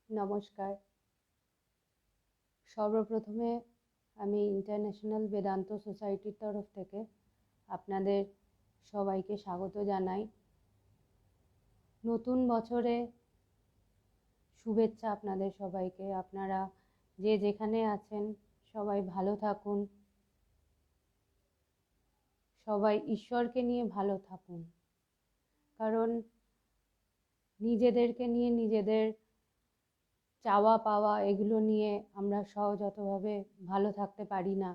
নমস্কার। সর্বপ্রথমে আমি ইন্টারন্যাশনাল বেদান্ত সোসাইটির তরফ থেকে আপনাদের সবাইকে স্বাগত জানাই। নতুন বছরে শুভেচ্ছা আপনাদের সবাইকে। আপনারা যে যেখানে আছেন সবাই ভালো থাকুন, সবাই ঈশ্বরকে নিয়ে ভালো থাকুন। কারণ নিজেদেরকে নিয়ে, নিজেদের চাওয়া পাওয়া এগুলো নিয়ে আমরা সহজাতভাবে ভালো থাকতে পারি না,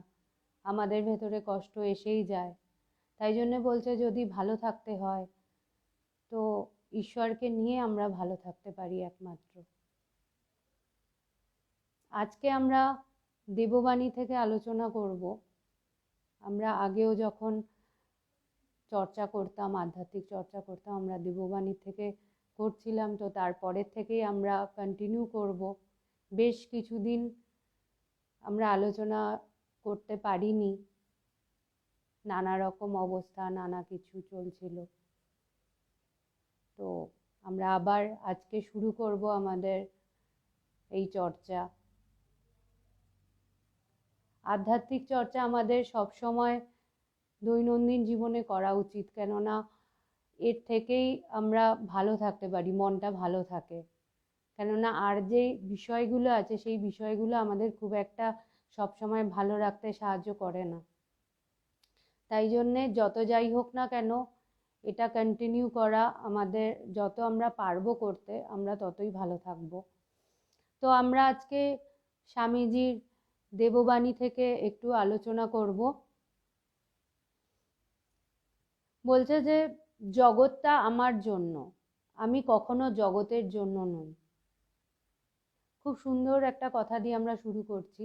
আমাদের ভেতরে কষ্ট এসেই যায়। তাই জন্য বলছে যদি ভালো থাকতে হয় তো ঈশ্বরকে নিয়ে আমরা ভালো থাকতে পারি একমাত্র। আজকে আমরা দেববাণী থেকে আলোচনা করব। আমরা আগেও যখন চর্চা করতাম, আধ্যাত্মিক চর্চা করতাম, আমরা দেববাণী থেকে করছিলাম, তো তারপরের থেকেই আমরা কন্টিনিউ করব। বেশ কিছুদিন আমরা আলোচনা করতে পারিনি, নানা রকম অবস্থা, নানা কিছু চলছিল। তো আমরা আবার আজকে শুরু করব আমাদের এই চর্চা। আধ্যাত্মিক চর্চা আমাদের সব সময় দৈনন্দিন জীবনে করা উচিত, কেননা এর থেকেই আমরা ভালো থাকতে পারি, মনটা ভালো থাকে। কেননা আর যে বিষয়গুলো আছে সেই বিষয়গুলো আমাদের খুব একটা সবসময় ভালো রাখতে সাহায্য করে না। তাই জন্যে যত যাই হোক না কেন এটা কন্টিনিউ করা আমাদের, যত আমরা পারবো করতে আমরা ততই ভালো থাকব। তো আমরা আজকে স্বামীজির দেববাণী থেকে একটু আলোচনা করব। বলছে যে জগৎটা আমার জন্য, আমি কখনো জগতের জন্য নই। খুব সুন্দর একটা কথা দিয়ে আমরা শুরু করছি।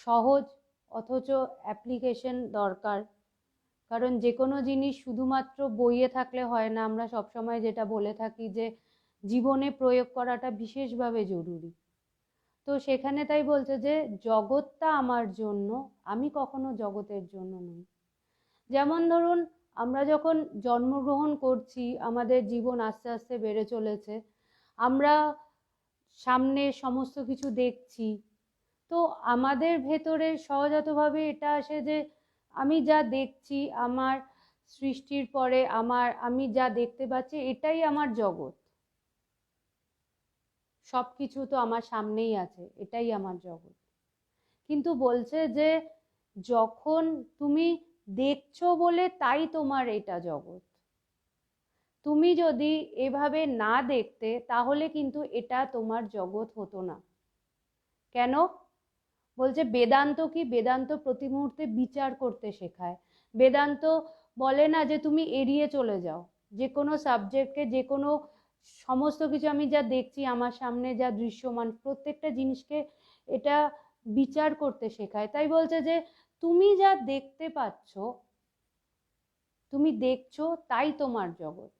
সহজ অথচ অ্যাপ্লিকেশন দরকার। কারণ যে কোনো জিনিস শুধুমাত্র বইয়ে থাকলে হয় না। আমরা সবসময় যেটা বলে থাকি যে জীবনে প্রয়োগ করাটা বিশেষভাবে জরুরি। তো সেখানে তাই বলছে যে জগৎটা আমার জন্য, আমি কখনো জগতের জন্য নই। যেমন ধরুন, আমরা যখন জন্মগ্রহণ করছি, আমাদের জীবন আস্তে আস্তে বেড়ে চলেছে, আমরা সামনে সমস্ত কিছু দেখছি, তো আমাদের ভেতরে সহজাতভাবে এটা আসে যে আমি যা দেখছি, আমার সৃষ্টির পরে আমি যা দেখতে পাচ্ছি এটাই আমার জগৎ। সব কিছু তো আমার সামনেই আছে, এটাই আমার জগৎ। কিন্তু বলছে যে যখন তুমি দেখছো বলে তাই তোমার এটা জগৎ। তুমি যদি এভাবে না দেখতে তাহলে কিন্তু এটা তোমার জগৎ হতো না। কেন? বলছে বেদান্ত কি? বেদান্ত প্রতি মুহূর্তে বিচার করতে শেখায়। বেদান্ত বলে না যে তুমি এড়িয়ে চলে যাও যে কোনো সাবজেক্টকে, যে কোনো সমস্ত কিছু আমি যা দেখছি আমার সামনে যা দৃশ্যমান প্রত্যেকটা জিনিসকে এটা বিচার করতে শেখায়। তাই বলছে যে তুমি যা দেখতে পাচ্ছ, তুমি দেখছো তাই তোমার জগৎ।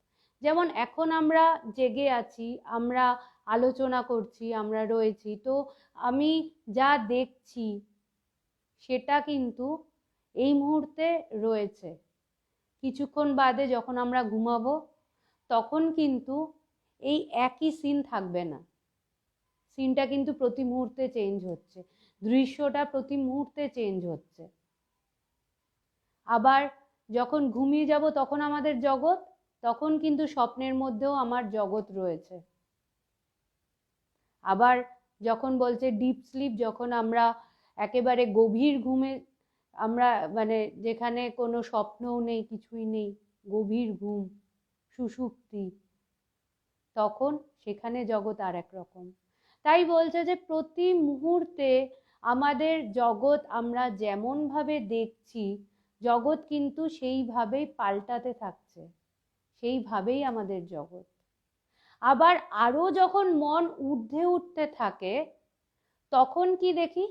যেমন এখন আমরা জেগে আছি, আমরা আলোচনা করছি, আমরা রয়েছি, তো আমি যা দেখছি সেটা কিন্তু এই মুহূর্তে রয়েছে। কিছুক্ষণ বাদে যখন আমরা ঘুমাবো তখন কিন্তু এই একই সিন থাকবে না। সিনটা কিন্তু প্রতি মুহূর্তে চেঞ্জ হচ্ছে, দৃশ্যটা প্রতি মুহূর্তে চেঞ্জ হচ্ছে। আবার যখন ঘুমিয়ে যাব তখন আমাদের জগৎ, তখন কিন্তু স্বপ্নের মধ্যেও আমার জগৎ রয়েছে। আবার যখন বলছে ডিপ স্লিপ, যখন আমরা একেবারে গভীর ঘুমে, আমরা মানে যেখানে কোনো স্বপ্নও নেই, কিছুই নেই, গভীর ঘুম, সুষুপ্তি, তখন সেখানে জগৎ আর এক রকম। তাই বলছে যে প্রতি মুহূর্তে আমাদের জগৎ আমরা যেমন ভাবে দেখছি, জগৎ কিন্তু সেইভাবেই পাল্টাতে থাকছে, সেইভাবেই আমাদের জগৎ। আবার আরো যখন মন ঊর্ধ্বে উঠতে থাকে তখন কি দেখি?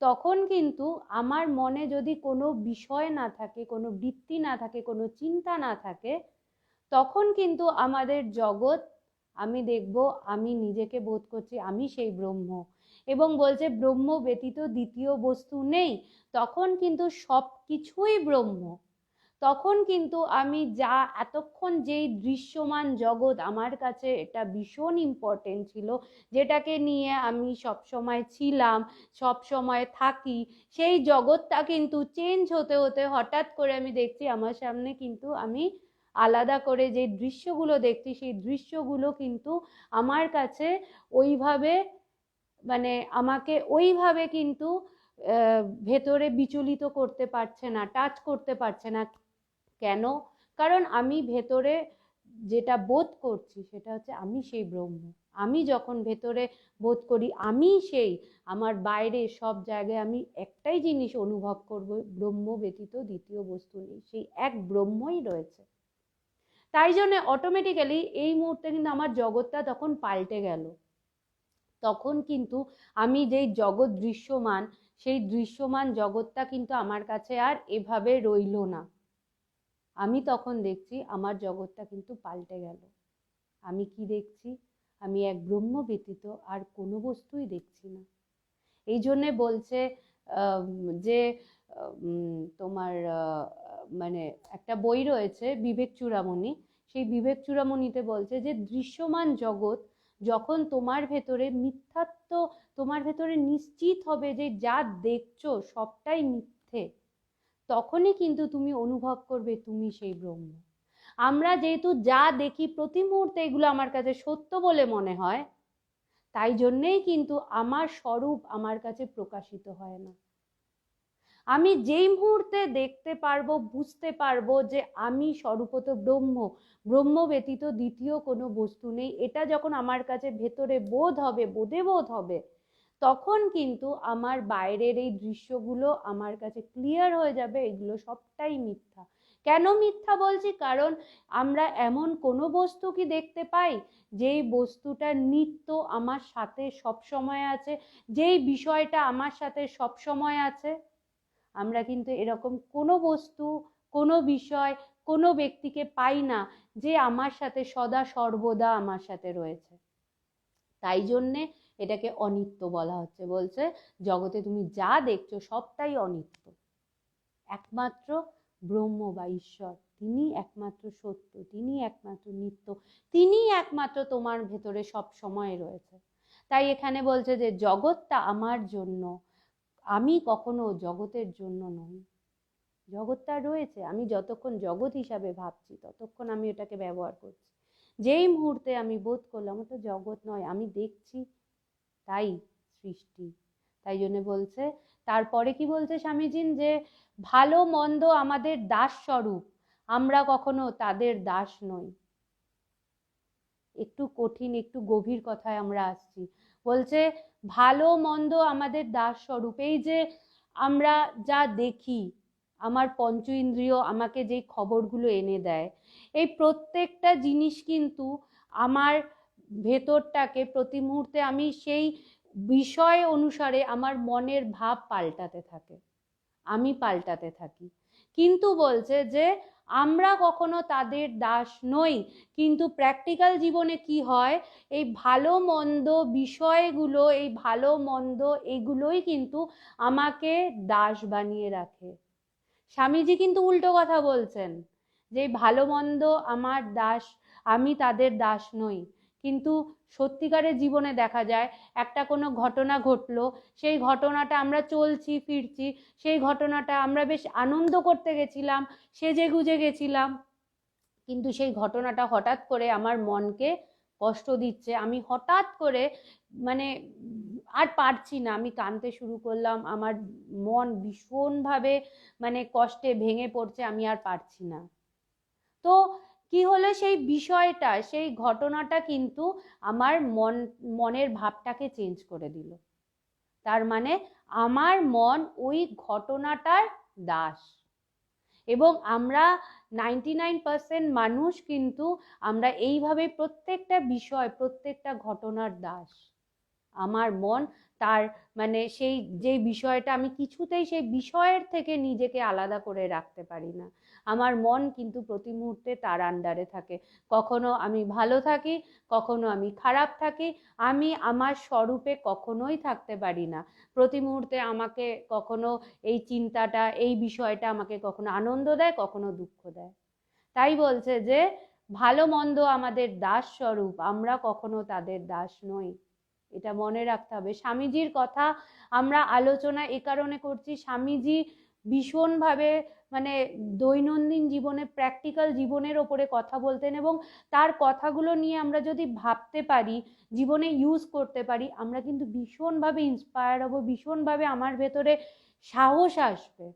তখন কিন্তু আমার মনে যদি কোনো বিষয় না থাকে, কোনো বৃত্তি না থাকে, কোনো চিন্তা না থাকে, তখন কিন্তু আমাদের জগৎ, আমি দেখব, আমি নিজেকে বোধ করছি আমি সেই ব্রহ্ম, এবং বলছে ব্রহ্ম ব্যতীত দ্বিতীয় বস্তু নেই। তখন কিন্তু সব কিছুই ব্রহ্ম। তখন কিন্তু আমি যা এতক্ষণ যেই দৃশ্যমান জগৎ আমার কাছে এটা ভীষণ ইম্পর্টেন্ট ছিল, যেটাকে নিয়ে আমি সব সময় ছিলাম, সব সময় থাকি, সেই জগৎটা কিন্তু চেঞ্জ হতে হতে হঠাৎ করে আমি দেখছি আমার সামনে কিন্তু আমি আলাদা করে যে দৃশ্যগুলো দেখছি সেই দৃশ্যগুলো কিন্তু আমার কাছে ওইভাবে মানে আমাকে ওইভাবে কিন্তু ভেতরে বিচলিত করতে পারছে না, টাচ করতে পারছে না। কেন? কারণ আমি ভেতরে যেটা বোধ করছি সেটা হচ্ছে আমি সেই ব্রহ্ম। আমি যখন ভেতরে বোধ করি আমি সেই, আমার বাইরে সব জায়গায় আমি একটাই জিনিস অনুভব করব, ব্রহ্ম ব্যতীত দ্বিতীয় বস্তু নেই, সেই এক ব্রহ্মই রয়েছে। তাই জন্য অটোমেটিক্যালি এই মুহূর্তে কিন্তু আমার জগৎটা তখন পাল্টে গেল। তখন কিন্তু আমি যেই জগৎ দৃশ্যমান, সেই দৃশ্যমান জগৎটা কিন্তু আমার কাছে আর এভাবে রইল না। আমি তখন দেখছি আমার জগৎটা কিন্তু পাল্টে গেল। আমি কি দেখছি? আমি এক ব্রহ্ম ব্যতীত আর কোনো বস্তুই দেখছি না। এই জন্যে বলছে যে তোমার মানে একটা বই রয়েছে বিবেক চূড়ামণি, সেই বিবেক চূড়ামণিতে বলছে যে দৃশ্যমান জগৎ যখন তোমার ভেতরে মিথ্যাত্ব, তোমার ভেতরে নিশ্চিত হবে যে যা দেখছো সবটাই মিথ্যে, তখনই কিন্তু তুমি অনুভব করবে তুমি সেই ব্রহ্ম। আমরা যেহেতু যা দেখি প্রতি মুহূর্তে এগুলো আমার কাছে সত্য বলে মনে হয়, তাই জন্যেই কিন্তু আমার স্বরূপ আমার কাছে প্রকাশিত হয় না। আমি যেই মুহূর্তে দেখতে পারবো, বুঝতে পারবো যে আমি স্বরূপত ব্রহ্ম, ব্রহ্ম ব্যতীত দ্বিতীয় কোনো বস্তু নেই, এটা যখন আমার কাছে ভেতরে বোধ হবে, বোধ হবে, তখন কিন্তু আমার বাইরের এই দৃশ্যগুলো আমার কাছে ক্লিয়ার হয়ে যাবে এগুলো সবটাই মিথ্যা। কেন মিথ্যা বলছি? কারণ আমরা এমন কোনো বস্তু কি দেখতে পাই যেই বস্তুটা নিত্য আমার সাথে সব সময় আছে, যেই বিষয়টা আমার সাথে সব সময় আছে? আমরা কিন্তু এরকম কোনো বস্তু, কোনো বিষয়, কোনো ব্যক্তিকে পাই না যে আমার সাথে সদা সর্বদা আমার সাথে রয়েছে। তাই জন্যে এটাকে অনিত্য বলা হচ্ছে। বলছে জগতে তুমি যা দেখছো সবটাই অনিত্য, একমাত্র ব্রহ্ম বা ঈশ্বর তিনি একমাত্র সত্য, তিনি একমাত্র নিত্য, তিনি একমাত্র তোমার ভেতরে সব সময় রয়েছে। তাই এখানে বলছে যে জগৎটা আমার জন্য, আমি কখনো জগতের জন্য নই। জগৎটা রয়েছে, আমি যতক্ষণ জগৎ হিসাবে ভাবছি ততক্ষণ আমি এটাকে ব্যবহার করছি। যেই মুহূর্তে আমি বোধ করলাম ওটা জগৎ নয়, আমি দেখছি, তাই সৃষ্টি। তাই জন্য বলছে, তারপরে কি বলছে স্বামীজি, যে ভালো মন্দ আমাদের দাস স্বরূপ, আমরা কখনো তাদের দাস নই। একটু কঠিন, একটু গভীর কথায় আমরা আসছি। বলছে ভালো মন্দ আমাদের দাস স্বরূপ। এই যে আমরা যা দেখি, আমার পঞ্চ ইন্দ্রিয় আমাকে যে খবরগুলো এনে দেয়, এই প্রত্যেকটা জিনিস কিন্তু আমার ভেতরটাকে প্রতি মুহূর্তে আমি সেই বিষয় অনুসারে আমার মনের ভাব পাল্টাতে থাকে, আমি পাল্টাতে থাকি। কিন্তু বলছে যে আমরা কখনো তাদের দাস নই। কিন্তু প্র্যাকটিক্যাল জীবনে কি হয়, এই ভালো মন্দ বিষয়গুলো, এই ভালো মন্দ এগুলোই কিন্তু আমাকে দাস বানিয়ে রাখে। স্বামীজি কিন্তু উল্টো কথা বলছেন, যে ভালো মন্দ আমার দাস, আমি তাদের দাস নই। কিন্তু সত্যিকারের জীবনে দেখা যায় একটা কোনো ঘটনা ঘটলো, সেই ঘটনাটা আমরা চলছি ফিরছি, সেই ঘটনাটা আমরা বেশ আনন্দ করতে গেছিলাম, সেজে গুজে গেছিলাম, কিন্তু সেই ঘটনাটা হঠাৎ করে আমার মনকে কষ্ট দিচ্ছে, আমি হঠাৎ করে মানে আর পারছি না, আমি কাঁদতে শুরু করলাম, আমার মন ভীষণভাবে মানে কষ্টে ভেঙে পড়ছে, আমি আর পারছি না। তো কি হলো, সেই বিষয়টা, সেই ঘটনাটা কিন্তু আমার মনের ভাবটাকে চেঞ্জ করে দিল। তার মানে আমার মন ওই ঘটনাটার দাস। এবং আমরা 99% মানুষ কিন্তু আমরা এইভাবে প্রত্যেকটা বিষয়, প্রত্যেকটা ঘটনার দাস। আমার মন তার মানে সেই যে বিষয়টা, আমি কিছুতেই সেই বিষয়ের থেকে নিজেকে আলাদা করে রাখতে পারি না। আমার মন কিন্তু প্রতি মুহূর্তে তার আন্ডারে থাকে। কখনো আমি ভালো থাকি, কখনো আমি খারাপ থাকি, আমি আমার স্বরূপে কখনোই থাকতে পারি না। প্রতি মুহূর্তে আমাকে কখনো এই চিন্তাটা, এই বিষয়টা আমাকে কখনো আনন্দ দেয়, কখনো দুঃখ দেয়। তাই বলছে যে ভালো মন্দ আমাদের দাস স্বরূপ, আমরা কখনো তাদের দাস নই। এটা মনে রাখতে হবে। স্বামীজির কথা আমরা আলোচনা এ কারণে করছি, স্বামীজি ভীষণভাবে মানে দৈনন্দিন জীবনে, প্র্যাকটিক্যাল জীবনের ওপরে কথা বলতেন, এবং তার কথাগুলো নিয়ে আমরা যদি ভাবতে পারি, জীবনে ইউজ করতে পারি, আমরা কিন্তু ভীষণভাবে ইন্সপায়ার হব, ভীষণভাবে আমার ভেতরে সাহস আসবে।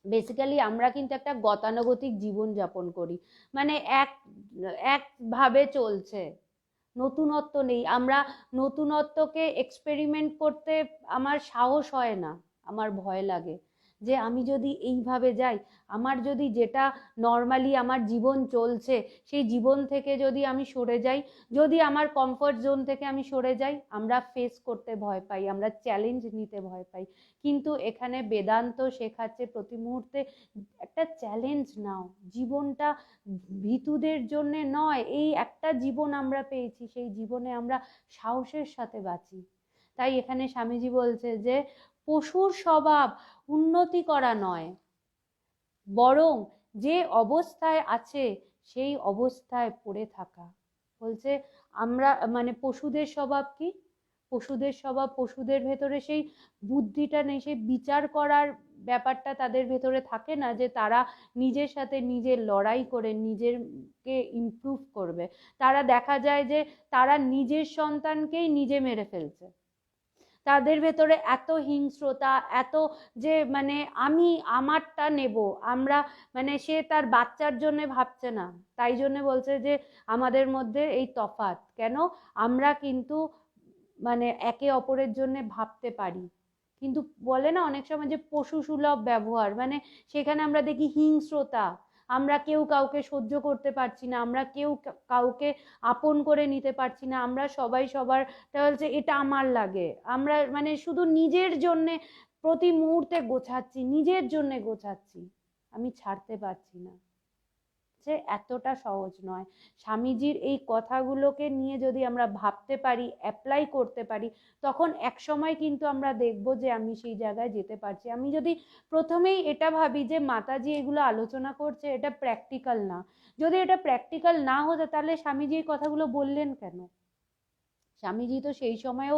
বেসিক্যালি আমরা কিন্তু একটা গতানুগতিক জীবন যাপন করি, মানে একভাবে চলছে, নতুনত্ব নেই। আমরা নতুনত্বকে এক্সপেরিমেন্ট করতে আমার সাহস হয় না, আমার ভয় লাগে যে আমি যদি এইভাবে যাই, আমার যদি যেটা নর্মালি আমার জীবন চলছে সেই জীবন থেকে যদি আমি সরে যাই, যদি আমার কমফর্ট জোন থেকে আমি সরে যাই, আমরা ফেস করতে ভয় পাই, আমরা চ্যালেঞ্জ নিতে ভয় পাই। কিন্তু এখানে বেদান্ত শেখাচ্ছে প্রতি মুহূর্তে একটা চ্যালেঞ্জ নাও, জীবনটা ভীতুদের জন্য নয়, এই একটা জীবন আমরা পেয়েছি, সেই জীবনে আমরা সাহসের সাথে বাঁচি। তাই এখানে স্বামীজি বলছে যে পশুর স্বভাব উন্নতি করা নয়, বরং যে অবস্থায় আছে সেই অবস্থায় পড়ে থাকা। বলছে আমরা মানে পশুদের স্বভাব কি? পশুদের স্বভাব, পশুদের ভেতরে সেই বুদ্ধিটা নেই, সেই বিচার করার ব্যাপারটা তাদের ভেতরে থাকে না, যে তারা নিজের সাথে নিজের লড়াই করে নিজেরকে ইমপ্রুভ করবে। তারা দেখা যায় যে তারা নিজের সন্তানকেই নিজে মেরে ফেলছে। তাদের ভেতরে এত হিংস্রতা, এত যে মানে আমি আমারটা নেব, আমরা মানে সে তার বাচ্চার জন্য ভাবছে না। তাই জন্য বলছে যে আমাদের মধ্যে এই তফাৎ কেন, আমরা কিন্তু মানে একে অপরের জন্য ভাবতে পারি, কিন্তু বলে না অনেক সময় যে পশু সুলভ ব্যবহার, মানে সেখানে আমরা দেখি হিংস্রতা, আমরা কেউ কাউকে সহ্য করতে পারছি না, আমরা কেউ কাউকে আপন করে নিতে পারছি না, আমরা সবাই সবার বলছে এটা আমার লাগে, আমরা মানে শুধু নিজের জন্যে প্রতি মুহূর্তে গোছাচ্ছি, নিজের জন্যে গোছাচ্ছি, আমি ছাড়তে পারছি না। যে এতটা সহজ নয়। স্বামীজির এই কথাগুলোকে নিয়ে যদি আমরা ভাবতে পারি, অ্যাপ্লাই করতে পারি, তখন এক সময় কিন্তু আমরা দেখব যে আমি সেই জায়গায় যেতে পারছি। আমি যদি প্রথমেই এটা ভাবি যে মাতাজি এগুলো আলোচনা করছে, এটা প্র্যাকটিক্যাল না, যদি এটা প্র্যাকটিক্যাল না হতো তাহলে স্বামীজি এই কথাগুলো বললেন কেন? স্বামীজি তো সেই সময়েও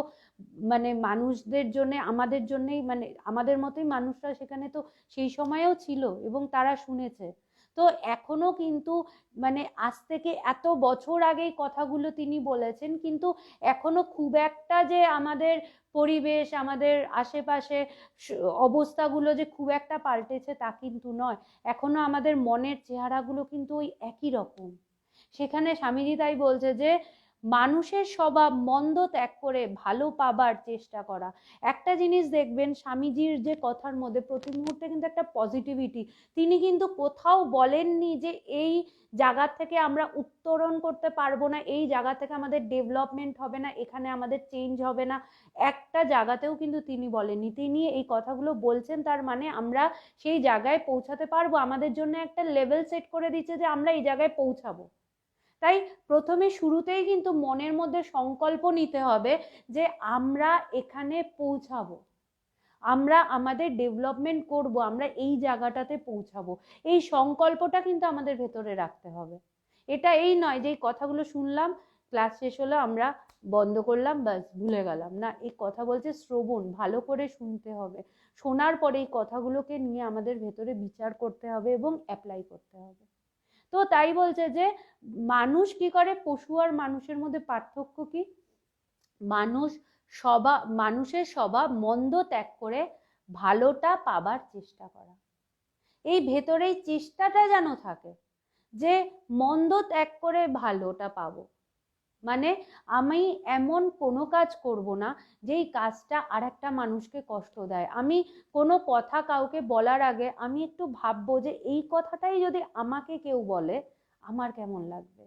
মানে মানুষদের জন্য, আমাদের জন্যই, মানে আমাদের মতোই মানুষরা সেখানে তো সেই সময়েও ছিল এবং তারা শুনেছে। তো এখনো কিন্তু মানে আজ থেকে এত বছর আগেই কথাগুলো তিনি বলেছেন, কিন্তু এখনো খুব একটা যে আমাদের পরিবেশ, আমাদের আশেপাশে অবস্থাগুলো যে খুব একটা পাল্টেছে তা কিন্তু নয়। এখনো আমাদের মনের চেহারাগুলো কিন্তু ওই একই রকম। সেখানে স্বামীজি তাই বলছে যে মানুষের স্বভাব মন্দ ত্যাগ করে ভালো পাবার চেষ্টা করা। একটা জিনিস দেখবেন স্বামীজির যে কথার মধ্যে প্রতি মুহূর্তে কিন্তু একটা পজিটিভিটি, তিনি কিন্তু কোথাও বলেননি যে এই জায়গা থেকে আমরা উত্তরণ করতে পারবো না, এই জায়গা থেকে আমাদের ডেভেলপমেন্ট হবে না, এখানে আমাদের চেঞ্জ হবে না, একটা জায়গাতেও কিন্তু তিনি বলেননি। তিনি এই কথাগুলো বলছেন, তার মানে আমরা সেই জায়গায় পৌঁছাতে পারবো, আমাদের জন্য একটা লেভেল সেট করে দিচ্ছে যে আমরা এই জায়গায় পৌঁছাবো। তাই প্রথমে শুরুতেই কিন্তু মনের মধ্যে সংকল্প নিতে হবে যে আমরা এখানে পৌঁছাবো, আমরা আমাদের ডেভেলপমেন্ট করব, আমরা এই জায়গাটাতে পৌঁছাবো, এই সংকল্পটা কিন্তু আমাদের ভেতরে রাখতে হবে। এটা এই নয় যে এই কথাগুলো শুনলাম, ক্লাস শেষ হলো, আমরা বন্ধ করলাম, ব্যাস ভুলে গেলাম, না, এই কথা বলছে শ্রবণ, ভালো করে শুনতে হবে, শোনার পরে এই কথাগুলোকে নিয়ে আমাদের ভেতরে বিচার করতে হবে এবং অ্যাপ্লাই করতে হবে। তো তাই বলছে যে মানুষ কি করে, পশু আর মানুষের মধ্যে পার্থক্য কি? মানুষের স্বভাব মন্দ ত্যাগ করে ভালোটা পাবার চেষ্টা করা। এই ভেতরেই চেষ্টাটা যেন থাকে যে মন্দ ত্যাগ করে ভালোটা পাবো, মানে আমি এমন কোনো কাজ করব না যেই কাজটা আর একটা মানুষকে কষ্ট দেয়। আমি কোনো কথা কাউকে বলার আগে আমি একটু ভাববো যে এই কথাটাই যদি আমাকে কেউ বলে আমার কেমন লাগবে।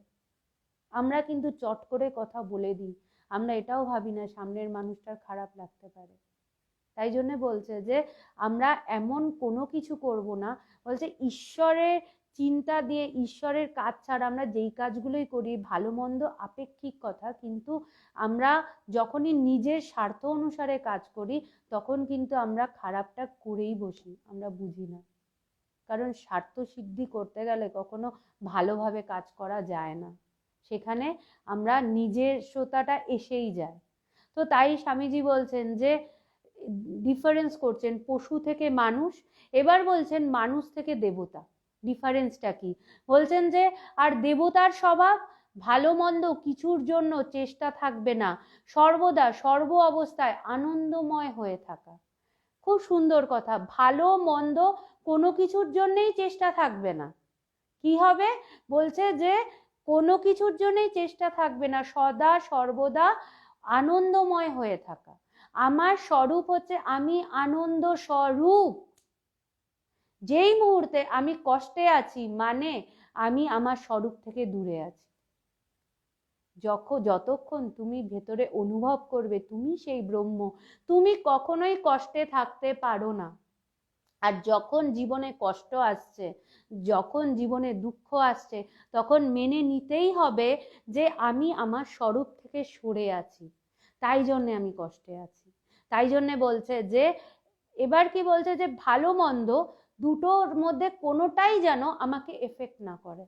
আমরা কিন্তু চট করে কথা বলে দিই, আমরা এটাও ভাবি না সামনের মানুষটার খারাপ লাগতে পারে। তাই জন্য বলছে যে আমরা এমন কোনো কিছু করব না, বলছে ঈশ্বরের চিন্তা দিয়ে, ঈশ্বরের কাজ ছাড়া আমরা যেই কাজগুলোই করি, ভালো মন্দ আপেক্ষিক কথা, কিন্তু আমরা যখনই নিজের স্বার্থ অনুসারে কাজ করি তখন কিন্তু আমরা খারাপটা করেই বসি, আমরা বুঝি না। কারণ স্বার্থ সিদ্ধি করতে গেলে কখনো ভালোভাবে কাজ করা যায় না, সেখানে আমরা নিজস্বতাটা এসেই যায়। তো তাই স্বামীজি বলছেন যে ডিফারেন্স করছেন পশু থেকে মানুষ, এবার বলছেন মানুষ থেকে দেবতা। ডিফারেন্সটা কি বলছেন যে আর দেবতার স্বভাব ভালো মন্দ কিছুর জন্য চেষ্টা থাকবে না, সর্বদা সর্ব অবস্থায় আনন্দময় হয়ে থাকা। খুব সুন্দর কথা, ভালো মন্দ কোনো কিছুর জন্যই চেষ্টা থাকবে না। কি হবে বলছে যে কোনো কিছুর জন্যই চেষ্টা থাকবে না, সদা সর্বদা আনন্দময় হয়ে থাকা। আমার স্বরূপ হচ্ছে আমি আনন্দ স্বরূপ। যেই মুহূর্তে আমি কষ্টে আছি মানে আমি আমার স্বরূপ থেকে দূরে আছি। যতক্ষণ তুমি ভেতরে অনুভব করবে তুমি সেই ব্রহ্ম, তুমি কখনোই কষ্টে থাকতে পারো না। আর যখন জীবনে কষ্ট আসছে, যখন জীবনে দুঃখ আসছে, তখন মেনে নিতেই হবে যে আমি আমার স্বরূপ থেকে সরে আছি, তাই জন্যে আমি কষ্টে আছি। তাই জন্যে বলছে যে এবার কি বলছে যে ভালো মন্দ দুটোর মধ্যে কোনোটাই যেন আমাকে এফেক্ট না করে।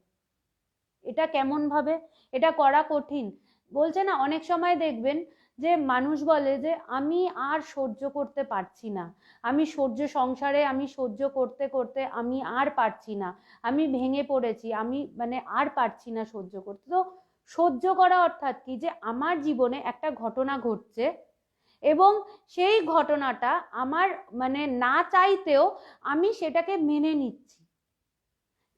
এটা কেমন ভাবে, এটা করা কঠিন। বলছে না অনেক সময় দেখবেন যে মানুষ বলে যে আমি আর সহ্য করতে পারছি না, আমি সংসারে আমি সহ্য করতে করতে আমি আর পারছি না, আমি ভেঙে পড়েছি, আমি মানে আর পারছি না সহ্য করতে। তো সহ্য করা অর্থাৎ কি, যে আমার জীবনে একটা ঘটনা ঘটছে এবং সেই ঘটনাটা আমার মানে না চাইতেও আমি সেটাকে মেনে নিচ্ছি।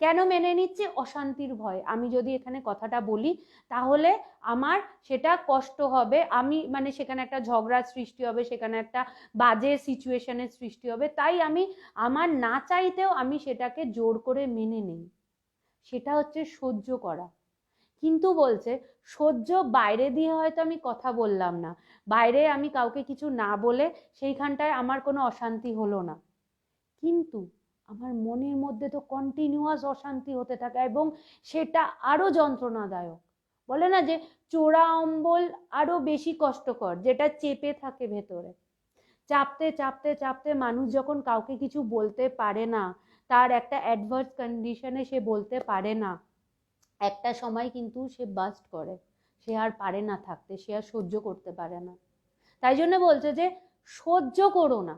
কেন মেনে নিচ্ছি? অশান্তির ভয়। আমি যদি এখানে কথাটা বলি তাহলে আমার সেটা কষ্ট হবে, আমি মানে সেখানে একটা ঝগড়ার সৃষ্টি হবে, সেখানে একটা বাজে সিচুয়েশনের সৃষ্টি হবে, তাই আমি আমার না চাইতেও আমি সেটাকে জোর করে মেনে নিই। সেটা হচ্ছে সহ্য করা। কিন্তু বলছে সহ্য বাইরে দিয়ে হয়তো আমি কথা বললাম না, বাইরে আমি কাউকে কিছু না বলে সেইখানটায় আমার কোনো অশান্তি হলো না, কিন্তু আমার মনের মধ্যে তো কন্টিনিউয়াস অশান্তি হতে থাকে এবং সেটা আরো যন্ত্রণাদায়ক। বলে না যে চোরা অম্বল আরো বেশি কষ্টকর, যেটা চেপে থাকে ভেতরে। চাপতে চাপতে চাপতে মানুষ যখন কাউকে কিছু বলতে পারে না, তার একটা অ্যাডভার্স কন্ডিশনে সে বলতে পারে না, একটা সময় কিন্তু সে বাস্ট করে, সে আর পারে না থাকতে, সে আর সহ্য করতে পারে না। তাই জন্য বলছে যে সহ্য করো না,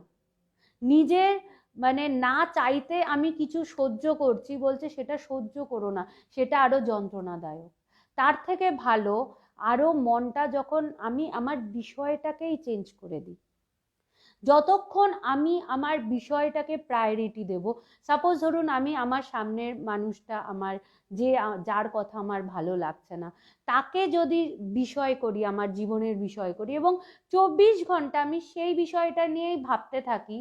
নিজের মানে না চাইতে আমি কিছু সহ্য করছি, বলছে সেটা সহ্য করো না, সেটা আরো যন্ত্রণাদায়ক। তার থেকে ভালো আরো মনটা যখন আমি আমার বিষয়টাকেই চেঞ্জ করে দিই, যতক্ষণ আমি আমার বিষয়টাকে প্রায়োরিটি দেব। সাপোজ ধরুন আমি আমার সামনের মানুষটা, আমার যে যার কথা আমার ভালো লাগছে না, তাকে যদি বিষয় করি, আমার জীবনের বিষয় করি এবং 24 ঘন্টা আমি সেই বিষয়টা নিয়েই ভাবতে থাকি,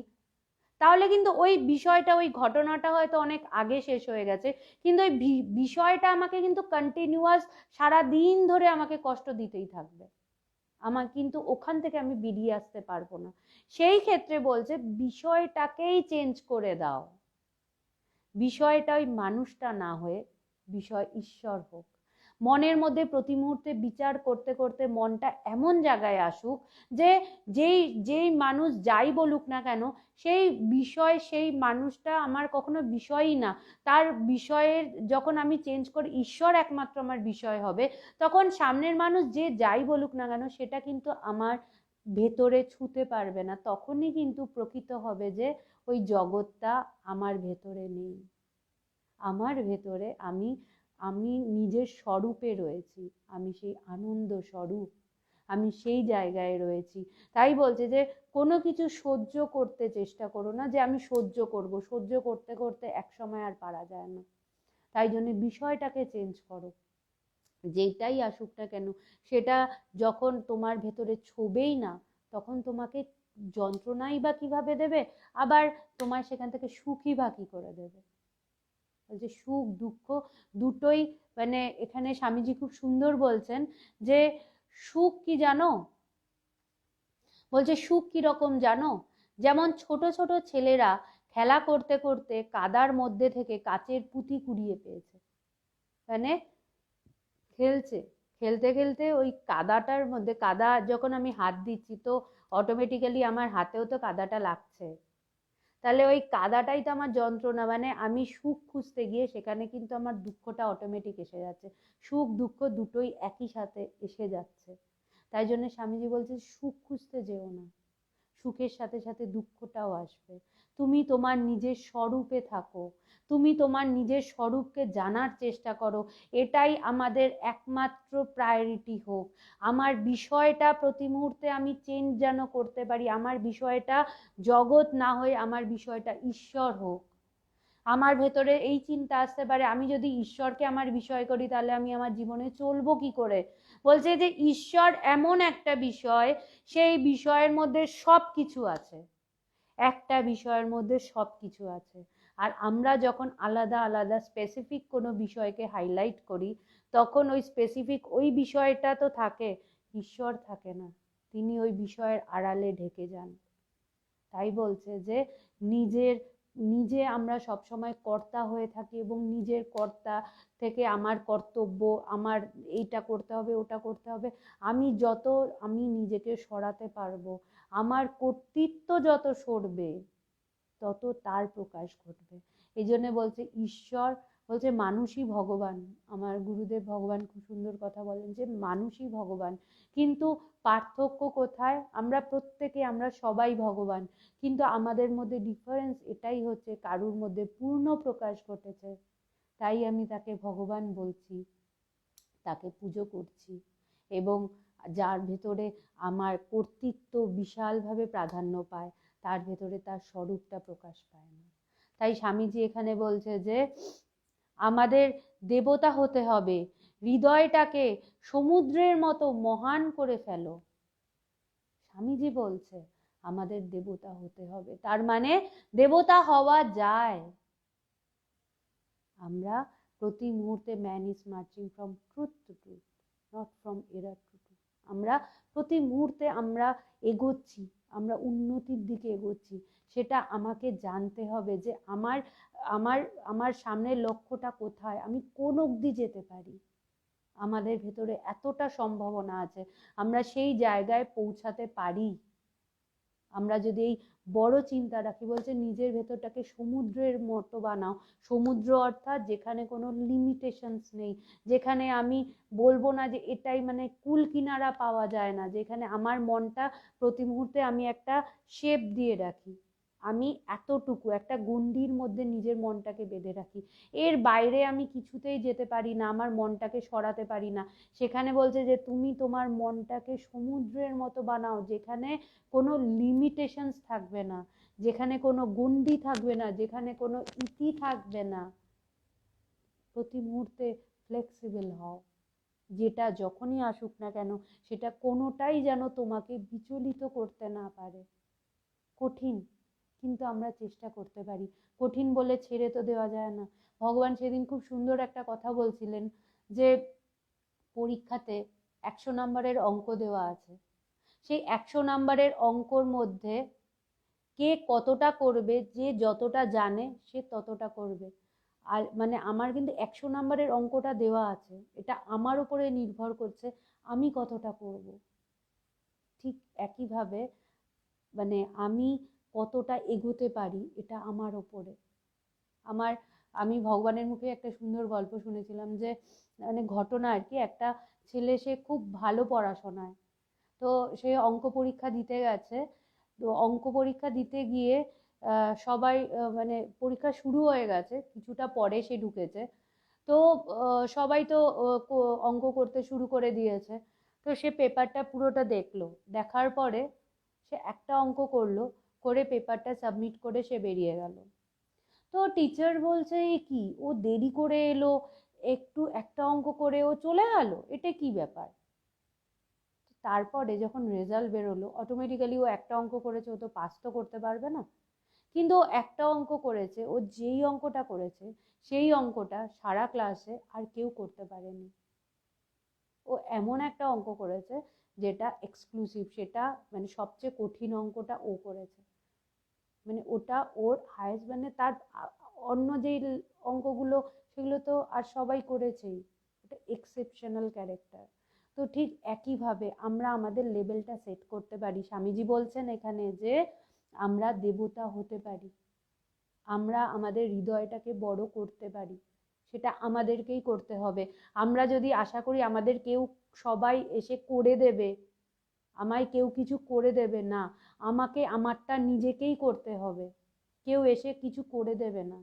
তাহলে কিন্তু ওই বিষয়টা, ওই ঘটনাটা হয়তো অনেক আগে শেষ হয়ে গেছে, কিন্তু ওই বিষয়টা আমাকে কিন্তু কন্টিনিউয়াস সারা দিন ধরে আমাকে কষ্ট দিতেই থাকবে, আমার কিন্তু ওখান থেকে আমি বেরিয়ে আসতে পারবো না। সেই ক্ষেত্রে বলছে বিষয়টাকেই চেঞ্জ করে দাও, বিষয়টা ওই মানুষটা না হয়ে বিষয় ঈশ্বর হোক। মনের মধ্যে প্রতি মুহূর্তে বিচার করতে করতে মনটা এমন জায়গায় আসুক যে যেই যেই মানুষ যাই বলুক না কেন, সেই বিষয় সেই মানুষটা আমার কখনো বিষয়ই না, তার বিষয়ের যখন আমি চেঞ্জ করি ঈশ্বর একমাত্র আমার বিষয় হবে, তখন সামনের মানুষ যে যাই বলুক না কেন সেটা কিন্তু আমার ভেতরে ছুঁতে পারবে না। তখনই কিন্তু প্রকৃত হবে যে ওই জগৎটা আমার ভেতরে নেই, আমার ভেতরে আমি আমি নিজের স্বরূপে রয়েছি, আমি সেই আনন্দ স্বরূপ, আমি সেই জায়গায় রয়েছি। তাই বলছে যে কোনো কিছু সহ্য করতে চেষ্টা করো না যে আমি সহ্য করব, সহ্য করতে করতে এক সময় আর পারা যায় না। তাই জন্য বিষয়টাকে চেঞ্জ করো, যেটাই আসুক না কেন সেটা যখন তোমার ভেতরে ছোবেই না, তখন তোমাকে যন্ত্রণাই বা কিভাবে দেবে, আবার তোমার সেখান থেকে সুখই বা কি করে দেবে। যে সুখ দুঃখ দুটোই, মানে এখানে স্বামীজি খুব সুন্দর বলছেন যে সুখ কি জানো, বলছে সুখ কিরকম জানো, যেমন ছোট ছোট ছেলেরা খেলা করতে করতে কাদার মধ্যে থেকে কাচের পুঁতি কুড়িয়ে পেয়েছে, মানে খেলছে, খেলতে খেলতে ওই কাদাটার মধ্যে, কাদা যখন আমি হাত দিচ্ছি তো অটোমেটিক্যালি আমার হাতেও তো কাদাটা লাগছে, তাহলে ওই কাদাটাই তো আমার যন্ত্রণা, মানে আমি সুখ খুঁজতে গিয়ে সেখানে কিন্তু আমার দুঃখটা অটোমেটিক এসে যাচ্ছে, সুখ দুঃখ দুটোই একই সাথে এসে যাচ্ছে। তাই জন্য স্বামীজি বলছে সুখ খুঁজতে যেও না, সুখের সাথে সাথে দুঃখটাও আসবে। তুমি তোমার নিজের স্বরূপে থাকো, তুমি তোমার নিজের স্বরূপকে জানার চেষ্টা করো, এটাই আমাদের একমাত্র প্রায়োরিটি হোক। আমার বিষয়টা প্রতি মুহূর্তে আমি চেঞ্জ যেন করতে পারি, আমার বিষয়টা জগৎ না হয়ে আমার বিষয়টা ঈশ্বর হোক। আমার ভেতরে এই চিন্তা আসতে পারে, আমি যদি ঈশ্বরকে আমার বিষয় করি তাহলে আমি আমার জীবনে চলবো কি করে। বলছে যে ঈশ্বর এমন একটা বিষয়, সেই বিষয়ের মধ্যে সব কিছু আছে, একটা বিষয়ের মধ্যে সব কিছু আছে। আর আমরা যখন আলাদা আলাদা স্পেসিফিক কোনো বিষয়কে হাইলাইট করি, তখন ওই স্পেসিফিক ওই বিষয়টা তো থাকে, ঈশ্বর থাকে না, তিনি ওই বিষয়ের আড়ালে ঢেকে যান। তাই বলছে যে নিজের নিজে আমরা সবসময় কর্তা হয়ে থাকি এবং নিজের কর্তা থেকে আমার কর্তব্য, আমার এইটা করতে হবে ওটা করতে হবে, আমি নিজেকে সরাতে পারবো, আমার কর্তৃত্ব যত সরবে তত তার প্রকাশ ঘটবে। এই জন্য বলছে ঈশ্বর, বলছে মানুষই ভগবান। আমার গুরুদেব ভগবান খুব সুন্দর কথা বলেন যে মানুষই ভগবান, কিন্তু পার্থক্য কোথায়, আমরা প্রত্যেকে, আমরা সবাই ভগবান, কিন্তু আমাদের মধ্যে ডিফারেন্স এটাই হচ্ছে কারুর মধ্যে পূর্ণ প্রকাশ ঘটেছে, তাই আমি তাকে ভগবান বলছি, তাকে পুজো করছি, এবং যার ভেতরে আমার কর্তৃত্ব বিশালভাবে প্রাধান্য পায়, তার ভেতরে তার স্বরূপটা প্রকাশ পায় না। তাই স্বামীজি এখানে বলছে যে আমাদের দেবতা হতে হবে, হৃদয়টাকে সমুদ্রের মতো মহান করে ফেলো। স্বামীজি বলছে আমাদের দেবতা হতে হবে, তার মানে দেবতা হওয়া যায়। আমরা প্রতি মুহূর্তে, man is marching from truth two truth, not from error two truth. আমরা প্রতি মুহূর্তে আমরা এগোচ্ছি, আমরা উন্নতির দিকে এগোচ্ছি। সেটা আমাকে জানতে হবে যে আমার আমার আমার সামনের লক্ষ্যটা কোথায়, আমি কোন অবধি যেতে পারি। আমাদের ভেতরে এতটা সম্ভাবনা আছে, আমরা সেই জায়গায় পৌঁছাতে পারি। আমরা যদি এই বড় চিন্তা রাখি, বলছে নিজের ভেতরটাকে সমুদ্রের মতো বানাও। সমুদ্র অর্থাৎ যেখানে কোনো লিমিটেশনস নেই, যেখানে আমি বলবো না যে এটাই, মানে কুল কিনারা পাওয়া যায় না, যেখানে আমার মনটা প্রতি মুহূর্তে আমি একটা শেপ দিয়ে রাখি, আমি এতটুকু একটা গণ্ডির মধ্যে নিজের মনটাকে বেঁধে রাখি, এর বাইরে আমি কিছুতেই যেতে পারি না, আমার মনটাকে সরাতে পারি না। সেখানে বলছে যে তুমি তোমার মনটাকে সমুদ্রের মতো বানাও, যেখানে কোনো লিমিটেশনস থাকবে না, যেখানে কোনো গণ্ডি থাকবে না, যেখানে কোনো ইতি থাকবে না। প্রতি মুহূর্তে ফ্লেক্সিবল হও, যেটা যখনই আসুক না কেন সেটা কোনোটাই যেন তোমাকে বিচলিত করতে না পারে। কঠিন, কিন্তু আমরা চেষ্টা করতে পারি। কঠিন বলে ছেড়ে তো দেওয়া যায় না। ভগবান সেদিন খুব সুন্দর একটা কথা বলছিলেন যে পরীক্ষাতে 100 নম্বরের অঙ্ক দেওয়া আছে, সেই 100 নম্বরের অঙ্কর মধ্যে কে কতটা করবে, যে যতটা জানে সে ততটা করবে। আর মানে আমার কিন্তু 100 নম্বরের অঙ্কটা দেওয়া আছে, এটা আমার উপরে নির্ভর করছে আমি কতটা করব। ঠিক একইভাবে মানে আমি কতটা এগোতে পারি এটা আমার ওপরে। আমার আমি ভগবানের মুখে একটা সুন্দর গল্প শুনেছিলাম যে মানে ঘটনা আর কি, একটা ছেলে সে খুব ভালো পড়াশোনায়, তো সে অঙ্ক পরীক্ষা দিতে গেছে। তো অঙ্ক পরীক্ষা দিতে গিয়ে সবাই মানে পরীক্ষা শুরু হয়ে গেছে, কিছুটা পরে সে ঢুকেছে, তো সবাই তো অঙ্ক করতে শুরু করে দিয়েছে। তো সে পেপারটা পুরোটা দেখলো, দেখার পরে সে একটা অঙ্ক করলো, করে পেপারটা সাবমিট করে সে বেরিয়ে গেল। তো টিচার বলছে এ কি, ও দেরি করে এলো, একটু একটা অঙ্ক করে ও চলে গেল, এটা কি ব্যাপার। তারপরে যখন রেজাল্ট বেরোলো, অটোমেটিক্যালি ও একটা অঙ্ক করেছে, ও তো পাস তো করতে পারবে না, কিন্তু ও একটা অঙ্ক করেছে, ও যেই অঙ্কটা করেছে সেই অঙ্কটা সারা ক্লাসে আর কেউ করতে পারেনি। ও এমন একটা অঙ্ক করেছে যেটা এক্সক্লুসিভ, সেটা মানে সবচেয়ে কঠিন অঙ্কটা ও করেছে। মানে ওটা ওর হায়েস্ট, মানে তার অন্য যেই অঙ্কগুলো সেগুলো তো আর সবাই করেছেই, এটা এক্সেপশনাল ক্যারেক্টার। তো ঠিক একইভাবে আমরা আমাদের লেভেলটা সেট করতে পারি। স্বামীজি বলছেন এখানে যে আমরা দেবতা হতে পারি, আমরা আমাদের হৃদয়টাকে বড় করতে পারি, সেটা আমাদেরকেই করতে হবে। আমরা যদি আশা করি আমাদের কেউ সবাই এসে করে দেবে, আমায় কেউ কিছু করে দেবে না, আমাকে আমারটা নিজেকেই করতে হবে, কেউ এসে কিছু করে দেবে না।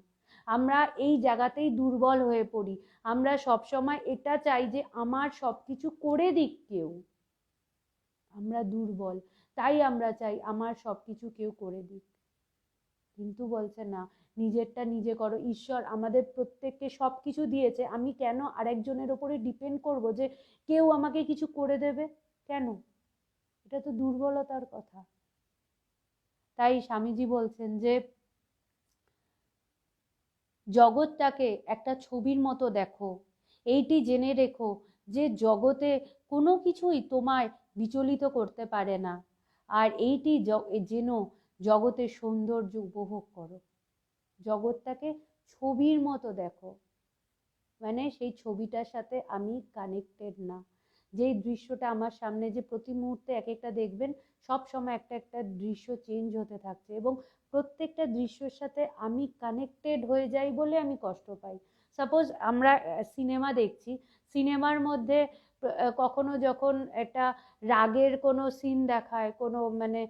আমরা এই জায়গাতেই দুর্বল হয়ে পড়ি। আমরা সব সময় এটা চাই যে আমার সবকিছু করে দিক কেউ, আমরা দুর্বল, তাই আমরা চাই আমার সবকিছু কেউ করে দিক। কিন্তু বলছে না, নিজেরটা নিজে করো। ঈশ্বর আমাদের প্রত্যেককে সবকিছু দিয়েছে, আমি কেন আরেকজনের ওপরে ডিপেন্ড করব যে কেউ আমাকে কিছু করে দেবে? কেন? এটা তো দুর্বলতার কথা। তাই স্বামীজি বলছেন যে জগৎটাকে একটা ছবির মতো দেখো, এইটি জেনে রেখো যে জগতে কোনো কিছুই তোমায় বিচলিত করতে পারে না, আর এইটি যেন জগতের সৌন্দর্য উপভোগ করো। জগৎটাকে ছবির মতো দেখো, মানে সেই ছবিটার সাথে আমি কানেক্টেড না। যেই দৃশ্যটা আমার সামনে, যে প্রতি মুহূর্তে এক একটা দেখবেন সব সময় একটা একটা দৃশ্য চেঞ্জ হতে থাকছে, এবং প্রত্যেকটা দৃশ্যের সাথে আমি কানেক্টেড হয়ে যাই বলে আমি কষ্ট পাই। সাপোজ আমরা সিনেমা দেখছি, সিনেমার মধ্যে কখনো যখন একটা রাগের কোনো সিন দেখায়, কোনো মানে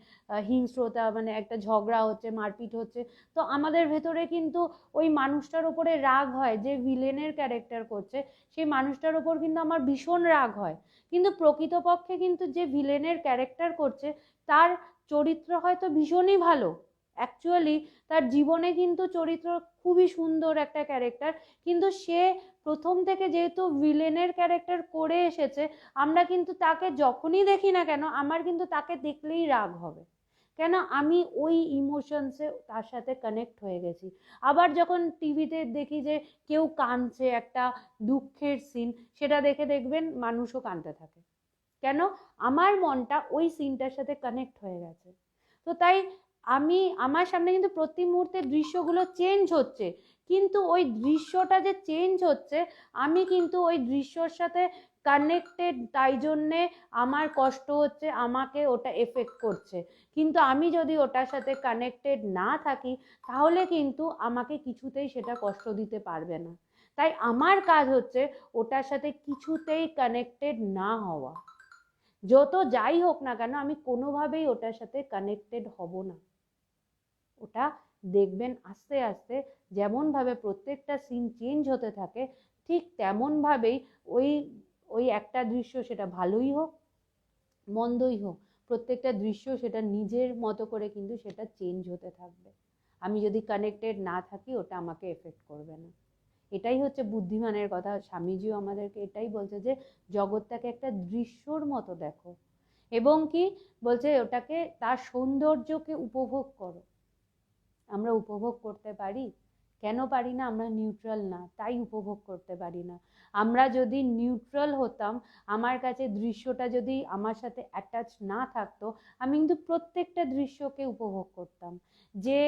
হিংস্রতা, মানে একটা ঝগড়া হচ্ছে, মারপিট হচ্ছে, তো আমাদের ভেতরে কিন্তু ওই মানুষটার উপরে রাগ হয়, যে ভিলেনের ক্যারেক্টার করছে সেই মানুষটার উপর কিন্তু আমার ভীষণ রাগ হয়। কিন্তু প্রকৃতপক্ষে কিন্তু যে ভিলেনের ক্যারেক্টার করছে তার চরিত্র হয়তো ভীষণই ভালো, অ্যাকচুয়ালি তার জীবনে কিন্তু চরিত্র খুবই সুন্দর একটা ক্যারেক্টার, কিন্তু সে প্রথম থেকে যেহেতু ভিলেনের ক্যারেক্টার করে এসেছে, আমরা কিন্তু তাকে যখনই দেখি না কেন আমার কিন্তু তাকে দেখলেই রাগ হবে। কেন? আমি ওই ইমোশনসে তার সাথে কানেক্ট হয়ে গেছি। আবার যখন টিভিতে দেখি যে কেউ কাঁদছে, একটা দুঃখের সিন, সেটা দেখে দেখবেন মানুষও কাঁদতে থাকে। কেন? আমার মনটা ওই সিনটার সাথে কানেক্ট হয়ে গেছে। তো তাই আমার সামনে কিন্তু প্রতি মুহূর্তে দৃশ্যগুলো চেঞ্জ হচ্ছে, কিন্তু ওই দৃশ্যটা যে চেঞ্জ হচ্ছে আমি কিন্তু ওই দৃশ্যর সাথে কানেক্টেড, তাই জন্যে আমার কষ্ট হচ্ছে, আমাকে ওটা এফেক্ট করছে। কিন্তু আমি যদি ওটার সাথে কানেক্টেড না থাকি তাহলে কিন্তু আমাকে কিছুতেই সেটা কষ্ট দিতে পারবে না। তাই আমার কাজ হচ্ছে ওটার সাথে কিছুতেই কানেক্টেড না হওয়া। যত যাই হোক না কেন আমি কোনোভাবেই ওটার সাথে কানেক্টেড হব না। ওটা দেখবেন আস্তে আস্তে যেমন ভাবে প্রত্যেকটা সিন চেঞ্জ হতে থাকে, ঠিক তেমন ভাবেই ওই ওই একটা দৃশ্য, সেটা ভালোই হোক মন্দই হোক, প্রত্যেকটা দৃশ্য সেটা নিজের মতো করে কিন্তু সেটা চেঞ্জ হতে থাকবে। আমি যদি কানেক্টেড না থাকি ওটা আমাকে এফেক্ট করবে না। এটাই হচ্ছে বুদ্ধিমানের কথা। স্বামীজিও আমাদেরকে এটাই বলছে যে জগৎটাকে একটা দৃশ্যর মতো দেখো, এবং কি বলছে ওটাকে, তার সৌন্দর্যকে উপভোগ করো। আমরা উপভোগ করতে পারি? কেন পারি না? আমরা নিউট্রাল না, তাই উপভোগ করতে পারি না। আমরা যদি নিউট্রাল হতাম, আমার কাছে দৃশ্যটা যদি আমার সাথে অ্যাটাচ না থাকতো, আমি কিন্তু প্রত্যেকটা দৃশ্যকে উপভোগ করতাম। যে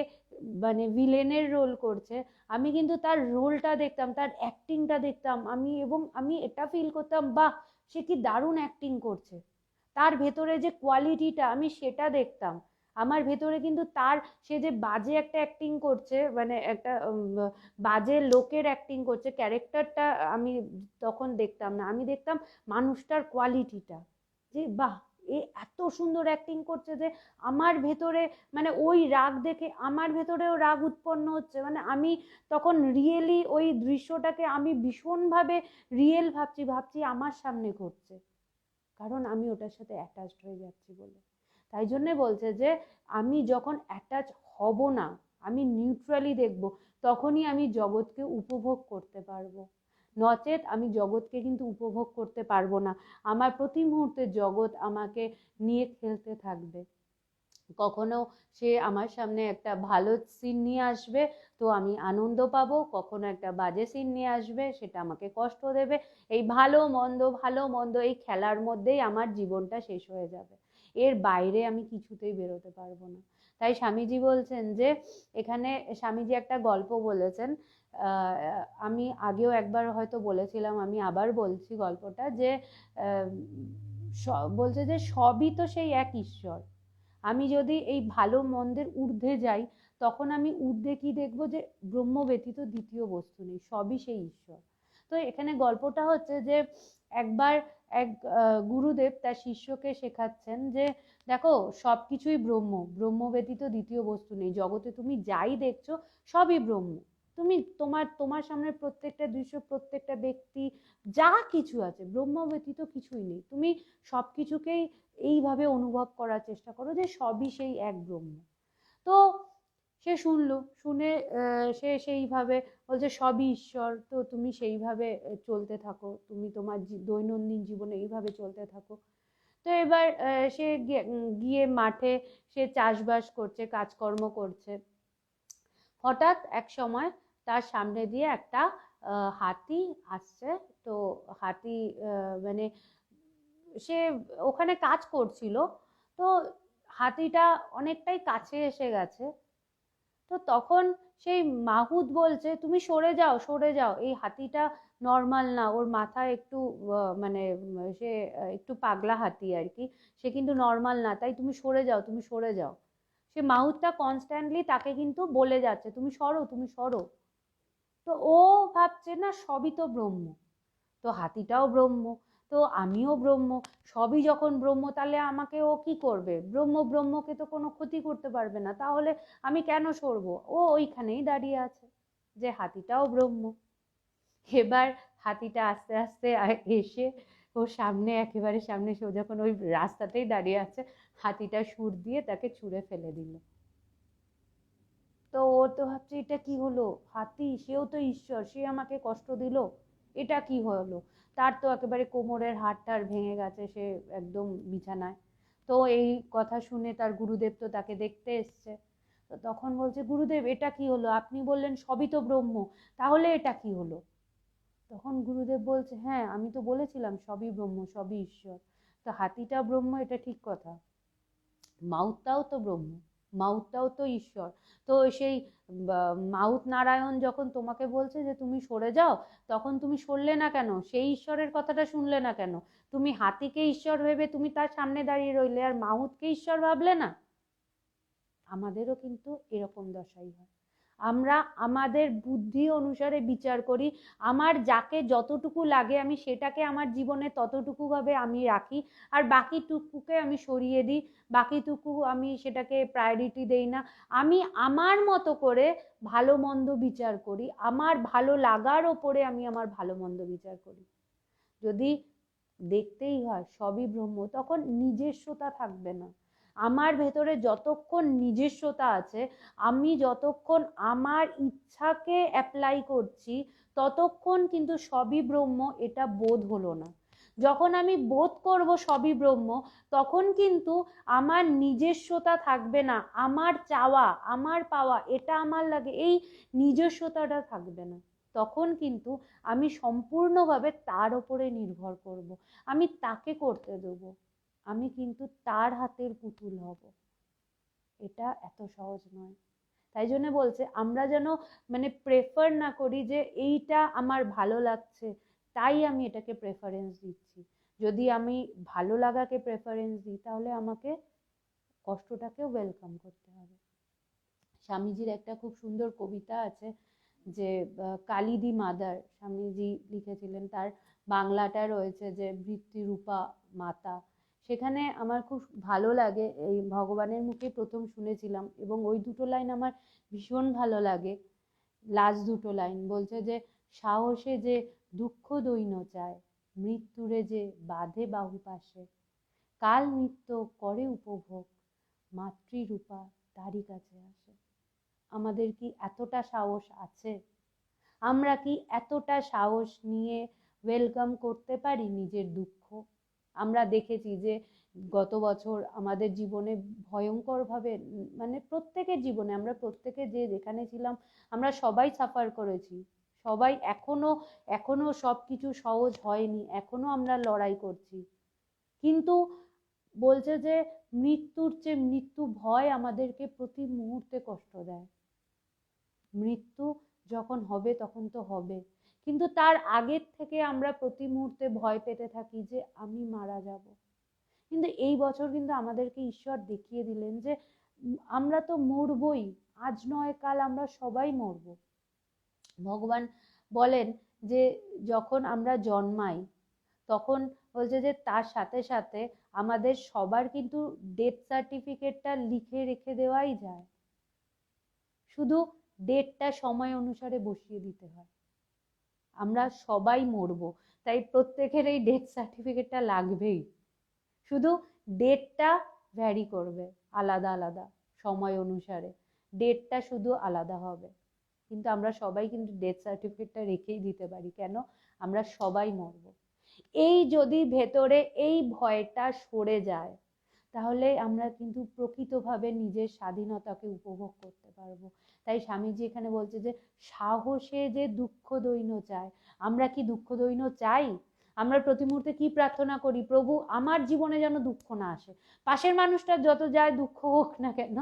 মানে ভিলেনের রোল করছে, আমি কিন্তু তার রোলটা দেখতাম, তার অ্যাক্টিংটা দেখতাম আমি, এবং আমি এটা ফিল করতাম, বাহ সে কি দারুণ অ্যাক্টিং করছে, তার ভেতরে যে কোয়ালিটিটা আমি সেটা দেখতাম। আমার ভেতরে কিন্তু তার, সে যে বাজে একটা অ্যাক্টিং করছে, মানে একটা বাজে লোকের অ্যাক্টিং করছে, ক্যারেক্টারটা আমি তখন দেখতাম না, আমি দেখতাম মানুষটার কোয়ালিটিটা, যে বাহ এ এত সুন্দর অ্যাক্টিং করছে যে আমার ভেতরে, মানে ওই রাগ দেখে আমার ভেতরেও রাগ উৎপন্ন হচ্ছে, মানে আমি তখন রিয়েলি ওই দৃশ্যটাকে আমি ভীষণভাবে রিয়েল ভাবছি আমার সামনে ঘটছে, কারণ আমি ওটার সাথে অ্যাটাচড হয়ে যাচ্ছি বলে। তাই জন্যে বলছে যে আমি যখন অ্যাটাচ হব না, আমি নিউট্রালি দেখব, তখনই আমি জগৎকে উপভোগ করতে পারবো। নচেত আমি জগৎকে কিন্তু উপভোগ করতে পারবো না। আমার প্রতি মুহূর্তে জগৎ আমাকে নিয়ে খেলতে থাকবে। কখনো সে আমার সামনে একটা ভালো সিন নিয়ে আসবে তো আমি আনন্দ পাবো, কখনো একটা বাজে সিন নিয়ে আসবে সেটা আমাকে কষ্ট দেবে। এই ভালো মন্দ এই খেলার মধ্যেই আমার জীবনটা শেষ হয়ে যাবে, এর বাইরে আমি কিছুতেই বেরোতে পারবো না। তাই স্বামীজি বলছেন যে এখানে স্বামীজি একটা গল্প বলেছেন, আমি আগেও একবার হয়তো বলেছিলাম, আমি আবার বলছি গল্পটা, যে বলছে যে সবই তো সেই এক ঈশ্বর। আমি যদি এই ভালো মন্দের ঊর্ধ্বে যাই, তখন আমি ঊর্ধ্বে কি দেখবো, যে ব্রহ্ম ব্যতীত দ্বিতীয় বস্তু নেই, সবই সেই ঈশ্বর। তো এখানে গল্পটা হচ্ছে যে একবার এক গুরুদেব তার শিষ্যকে শেখাচ্ছেন যে দেখো সবকিছুই ব্রহ্ম, ব্রহ্ম ব্যতীত দ্বিতীয় বস্তু নেই, জগতে তুমি যাই দেখছো সবই ব্রহ্ম। তুমি তোমার তোমার সামনে প্রত্যেকটা দৃশ্য, প্রত্যেকটা ব্যক্তি, যা কিছু আছে ব্রহ্ম ব্যতীত কিছুই নেই। তুমি সবকিছুকেই এইভাবে অনুভব করার চেষ্টা করো যে সবই সেই এক ব্রহ্ম। তো সে শুনলো, শুনে সে সেইভাবে বলছে সবই ঈশ্বর, তো তুমি সেইভাবে চলতে থাকো, তুমি তোমার দৈনন্দিন জীবনে এইভাবে চলতে থাকো। তো এবার সে গিয়ে মাঠে সে চাষবাস করছে, কাজকর্ম করছে। হঠাৎ এক সময় তার সামনে দিয়ে একটা হাতি আসছে। তো হাতি মানে সে ওখানে কাজ করছিল, তো হাতিটা অনেকটাই কাছে এসে গেছে। তো তখন সেই মাহুত বলছে তুমি সরে যাও, সরে যাও, এই হাতিটা নর্মাল না, ওর মাথায় একটু মানে সে একটু পাগলা হাতি আর কি, সে কিন্তু নর্মাল না, তাই তুমি সরে যাও, তুমি সরে যাও। সে মাহুতটা কনস্ট্যান্টলি তাকে কিন্তু বলে যাচ্ছে তুমি সরো, তুমি সরো। তো ও ভাবছে না সবই তো ব্রহ্ম, তো হাতিটাও ব্রহ্ম, তো আমিও ব্রহ্ম, সবই যখন ব্রহ্ম তাহলে আমাকে ও কি করবে, ব্রহ্ম ব্রহ্মকে তো কোনো ক্ষতি করতে পারবে না, তাহলে আমি কেন সরবো। ও ওইখানেই দাঁড়িয়ে আছে যে হাতিটাও ব্রহ্ম। এবার হাতিটা আস্তে আস্তে এসে ওর সামনে, একেবারে সামনে, সে যখন ওই রাস্তাতেই দাঁড়িয়ে আছে, হাতিটা সুর দিয়ে তাকে ছুঁড়ে ফেলে দিল। তো ও তো ভাবছে এটা কি হলো, হাতি সেও তো ঈশ্বর, সে আমাকে কষ্ট দিল, এটা কি হলো। তার তো একেবারে কোমরের হাড়টার ভেঙে গেছে, সে একদম বিছানায়। তো এই কথা শুনে তার গুরুদেব তো তাকে দেখতে এসছে। তো তখন বলছে গুরুদেব এটা কি হলো, আপনি বললেন সবই তো ব্রহ্ম, তাহলে এটা কি হলো। তখন গুরুদেব বলছে হ্যাঁ আমি তো বলেছিলাম সবই ব্রহ্ম, সবই ঈশ্বর। তো হাতিটা ব্রহ্ম এটা ঠিক কথা, মাউথটাও তো ব্রহ্ম, মাউথটাও তো ঈশ্বর। তো সেই মাউথ নারায়ণ যখন তোমাকে বলছে যে তুমি সরে যাও, তখন তুমি সরলে না কেন, সেই ঈশ্বরের কথাটা শুনলে না কেন, তুমি হাতিকে ঈশ্বর ভেবে তুমি তার সামনে দাঁড়িয়ে রইলে আর মাউথকে ঈশ্বর ভাবলে না। আমাদেরও কিন্তু এরকম দশাই হয়, আমরা আমাদের বুদ্ধি অনুসারে বিচার করি, আমার যাকে যতটুকু লাগে আমি সেটাকে আমার জীবনে ততটুকু ভাবে আমি রাখি, আর বাকিটুকুকে আমি সরিয়ে দিই, বাকিটুকু আমি সেটাকে প্রায়োরিটি দেই না। আমি আমার মতো করে ভালো মন্দ বিচার করি, আমার ভালো লাগার ওপরে আমি আমার ভালো মন্দ বিচার করি। যদি দেখতেই হয় সবই ব্রহ্ম, তখন নিজস্বতা থাকবে না। আমার ভেতরে যতক্ষণ নিজস্বতা আছে, আমি যতক্ষণ আমার ইচ্ছাকে অ্যাপ্লাই করছি, ততক্ষণ কিন্তু সবই ব্রহ্ম এটা বোধ হলো না। যখন আমি বোধ করব সবই ব্রহ্ম, তখন কিন্তু আমার নিজস্বতা থাকবে না, আমার চাওয়া আমার পাওয়া এটা আমার লাগে এই নিজস্বতাটা থাকবে না। তখন কিন্তু আমি সম্পূর্ণভাবে তার উপরে নির্ভর করব, আমি তাকে করতে দেব, আমি কিন্তু তার হাতের পুতুল হব। এটা এত সহজ নয়। তাই জন্য বলছে আমরা যেন মানে প্রেফার না করি যে এইটা আমার ভালো লাগছে তাই আমি এটাকে প্রেফারেন্স দিচ্ছি। যদি আমি ভালো লাগাকে প্রেফারেন্স দিই, তাহলে আমাকে কষ্টটাকেও ওয়েলকাম করতে হবে। স্বামীজির একটা খুব সুন্দর কবিতা আছে, যে কালী দি মাদার, স্বামীজি লিখেছিলেন, তার বাংলাটা রয়েছে যে বৃত্তিরূপা মাতা। সেখানে আমার খুব ভালো লাগে, এই ভগবানের মুখে প্রথম শুনেছিলাম এবং ওই দুটো লাইন আমার ভীষণ ভালো লাগে। লাস্ট দুটো লাইন বলছে যে সাহসে যে দুঃখ দৈন্য চায়, মৃত্যুরে যে বাঁধে বাহু পাশে, কাল মৃত্যু করে উপভোগ, মাতৃরূপা তারই কাছে আসে। আমাদের কি এতটা সাহস আছে, আমরা কি এতটা সাহস নিয়ে ওয়েলকাম করতে পারি নিজের দুঃখ। আমরা দেখেছি যে গত বছর আমাদের জীবনে ভয়ঙ্করভাবে, মানে প্রত্যেকের জীবনে, আমরা প্রত্যেকে যে যেখানে ছিলাম আমরা সবাই সাফার করেছি, সবাই এখনো এখনো সব কিছু সহজ হয়নি, এখনো আমরা লড়াই করছি। কিন্তু বলছে যে মৃত্যুর চেয়ে মৃত্যু ভয় আমাদেরকে প্রতি মুহূর্তে কষ্ট দেয়। মৃত্যু যখন হবে তখন তো হবে, কিন্তু তার আগের থেকে আমরা প্রতি মুহূর্তে ভয় পেতে থাকি যে আমি মারা যাব। কিন্তু এই বছর কিন্তু আমাদেরকে ঈশ্বর দেখিয়ে দিলেন যে আমরা তো মরবই, আজ নয় কাল আমরা সবাই মরব। ভগবান বলেন যে যখন আমরা জন্মাই তখন বলছে যে তার সাথে সাথে আমাদের সবার কিন্তু ডেথ সার্টিফিকেটটা লিখে রেখে দেওয়াই যায়, শুধু ডেটটা সময় অনুসারে বসিয়ে দিতে হয়। আমরা সবাই মরবো, তাই প্রত্যেকের এই ডেথ সার্টিফিকেটটা লাগবেই, শুধু ডেটটা ভ্যারি করবে আলাদা আলাদা সময় অনুসারে, ডেটটা শুধু আলাদা হবে। কিন্তু আমরা সবাই কিন্তু ডেথ সার্টিফিকেটটা রেখেই দিতে পারি, কেন? আমরা সবাই মরবো। এই যদি ভেতরে এই ভয়টা সরে যায় তাহলে আমরা কিন্তু প্রকৃতভাবে নিজের স্বাধীনতাকে উপভোগ করতে পারবো। তাই স্বামীজি এখানে বলছে যে সাহসে যে দুঃখ দৈন্য চায়। আমরা কি দুঃখ দৈন্য চাই? আমরা প্রতি মুহূর্তে কি প্রার্থনা করি? প্রভু আমার জীবনে যেন দুঃখ না আসে, পাশের মানুষটার যত যায় দুঃখ হোক না কেন,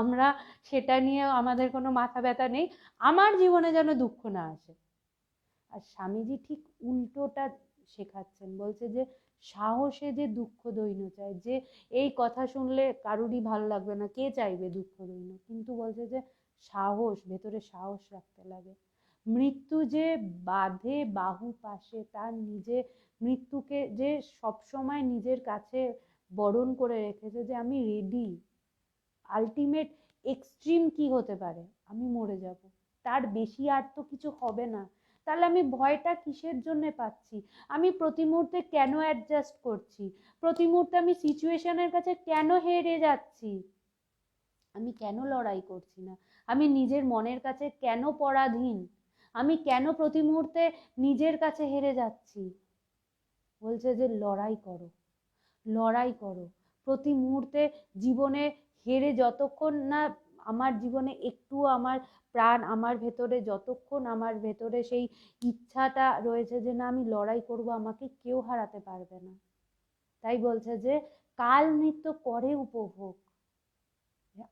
আমরা সেটা নিয়ে আমাদের কোনো মাথা ব্যথা নেই, আমার জীবনে যেন দুঃখ না আসে। আর স্বামীজি ঠিক উল্টোটা শেখাচ্ছেন, বলছে যে সাহসে যে দুঃখ দৈন্য চায়। যে এই কথা শুনলে কারুরই ভালো লাগবে না, কে চাইবে দুঃখ দৈন্য, কিন্তু বলছে যে সাহস, ভেতরে সাহস রাখতে লাগে। মৃত্যু যে বাঁধে বাহু পাশে, তার নিজে মৃত্যুকে যে সবসময় নিজের কাছে বরণ করে রেখেছে যে আমি রেডি, আলটিমেট এক্সট্রিম কি হতে পারে? আমি মরে যাব, তার বেশি আর তো কিছু হবে না। তাহলে আমি ভয়টা কিসের জন্য পাচ্ছি? আমি প্রতি মুহূর্তে কেন অ্যাডজাস্ট করছি? প্রতি মুহূর্তে আমি সিচুয়েশনের কাছে কেন হেরে যাচ্ছি? আমি কেন লড়াই করছি না? আমি নিজের মনের কাছে কেন পরাধীন? আমি কেন প্রতি মুহূর্তে নিজের কাছে হেরে যাচ্ছি? বলছে যে লড়াই করো, লড়াই করো প্রতি মুহূর্তে জীবনে। হেরে যতক্ষণ না আমার জীবনে একটু আমার প্রাণ আমার ভেতরে, যতক্ষণ আমার ভেতরে সেই ইচ্ছাটা রয়েছে যে না আমি লড়াই করব, আমাকে কেউ হারাতে পারবে না। তাই বলছে যে কাল নৃত্য করে উপভোগ,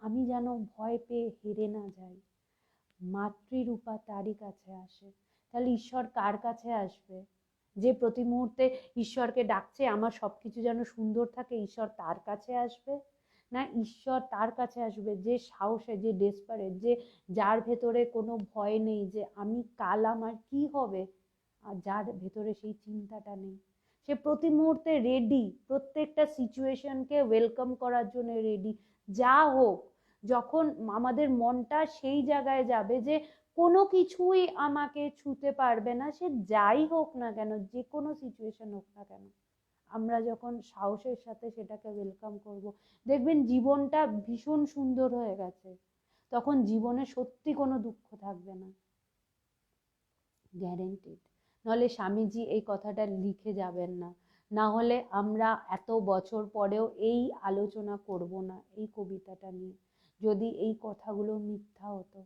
আমি যেন ভয় পেয়ে হেরে না যাই। মাতৃরূপা তারই কাছে আসে। তাহলে ঈশ্বর কার কাছে আসবে? যে প্রতি মুহূর্তে ঈশ্বরকে ডাকছে আমার সবকিছু যেন সুন্দর থাকে, ঈশ্বর তার কাছে আসবে? না, ঈশ্বর তার কাছে আসবে যে সাহসে, যে ডেসপারেট, যে যার ভেতরে কোনো ভয় নেই যে আমি কাল আমার কি হবে, আর যার ভেতরে সেই চিন্তাটা নেই। সে প্রতি মুহূর্তে রেডি, প্রত্যেকটা সিচুয়েশনকে ওয়েলকাম করার জন্য রেডি। যা হোক, যখন আমাদের মনটা সেই জায়গায় যাবে যে কোনো কিছুই আমাকে ছুতে পারবে না, সে যাই হোক না কেন, যে কোনো সিচুয়েশন হোক না কেন, আমরা যখন সাহসের সাথে সেটাকে ওয়েলকাম করব, দেখবেন জীবনটা ভীষণ সুন্দর হয়ে গেছে। তখন জীবনে সত্যি কোনো দুঃখ থাকবে না, গ্যারেন্টিড। নাহলে স্বামীজি এই কথাটা লিখে যাবেন না, না হলে আমরা এত বছর পরেও এই আলোচনা করব না এই কবিতাটা নিয়ে, যদি এই কথাগুলো মিথ্যা হতো।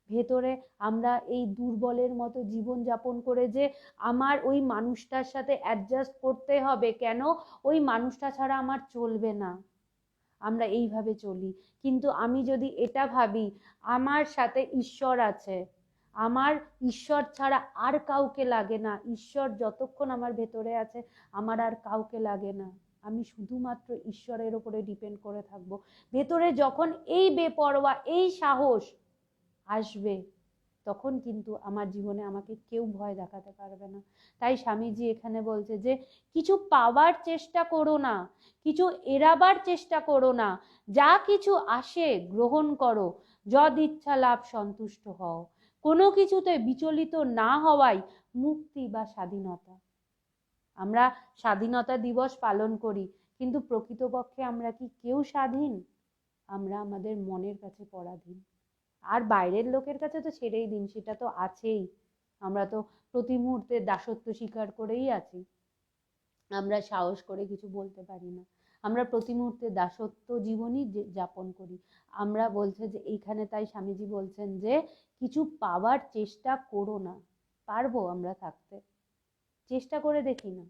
ভেতরে আমরা এই দুর্বলের মতো জীবন যাপন করে যে আমার ওই মানুষটার সাথে অ্যাডজাস্ট করতে হবে, কেন? ওই মানুষটা ছাড়া আমার চলবে না, আমরা এইভাবে চলি। কিন্তু আমি যদি এটা ভাবি আমার সাথে ঈশ্বর আছে, আমার ঈশ্বর ছাড়া আর কাউকে লাগে না, ঈশ্বর যতক্ষণ আমার ভেতরে আছে আমার আর কাউকে লাগে না, আমি শুধুমাত্র ঈশ্বরের উপরে ডিপেন্ড করে থাকবো। ভেতরে যখন এই বেপরোয়া, এই সাহস আসবে, তখন কিন্তু আমার জীবনে আমাকে কেউ ভয় দেখাতে পারবে না। তাই স্বামীজি এখানে বলছে যে কিছু পাওয়ার চেষ্টা করো না, কিছু এড়াবার চেষ্টা করো না, যা কিছু আসে গ্রহণ করো, যদ ইচ্ছা লাভ সন্তুষ্ট হও। কোনো কিছুতে বিচলিত না হওয়াই মুক্তি বা স্বাধীনতা। আমরা স্বাধীনতা দিবস পালন করি, কিন্তু প্রকৃতপক্ষে আমরা কি কেউ স্বাধীন? আমরা আমাদের মনের কাছে পরাধীন। আর বাইরের লোকের কাছে তো ছেড়েই দিন, সেটা তো আছেই, আমরা তো প্রতি মুহূর্তে দাসত্ব স্বীকার করেই আছি, আমরা সাহস করে কিছু বলতে পারি না, আমরা প্রতি মুহূর্তে দাসত্ব জীবনই যাপন করি। আমরা বলছে যে এইখানে, তাই স্বামীজি বলছেন যে কিছু পাওয়ার চেষ্টা করো না। পারবো আমরা থাকতে? চেষ্টা করে দেখি না,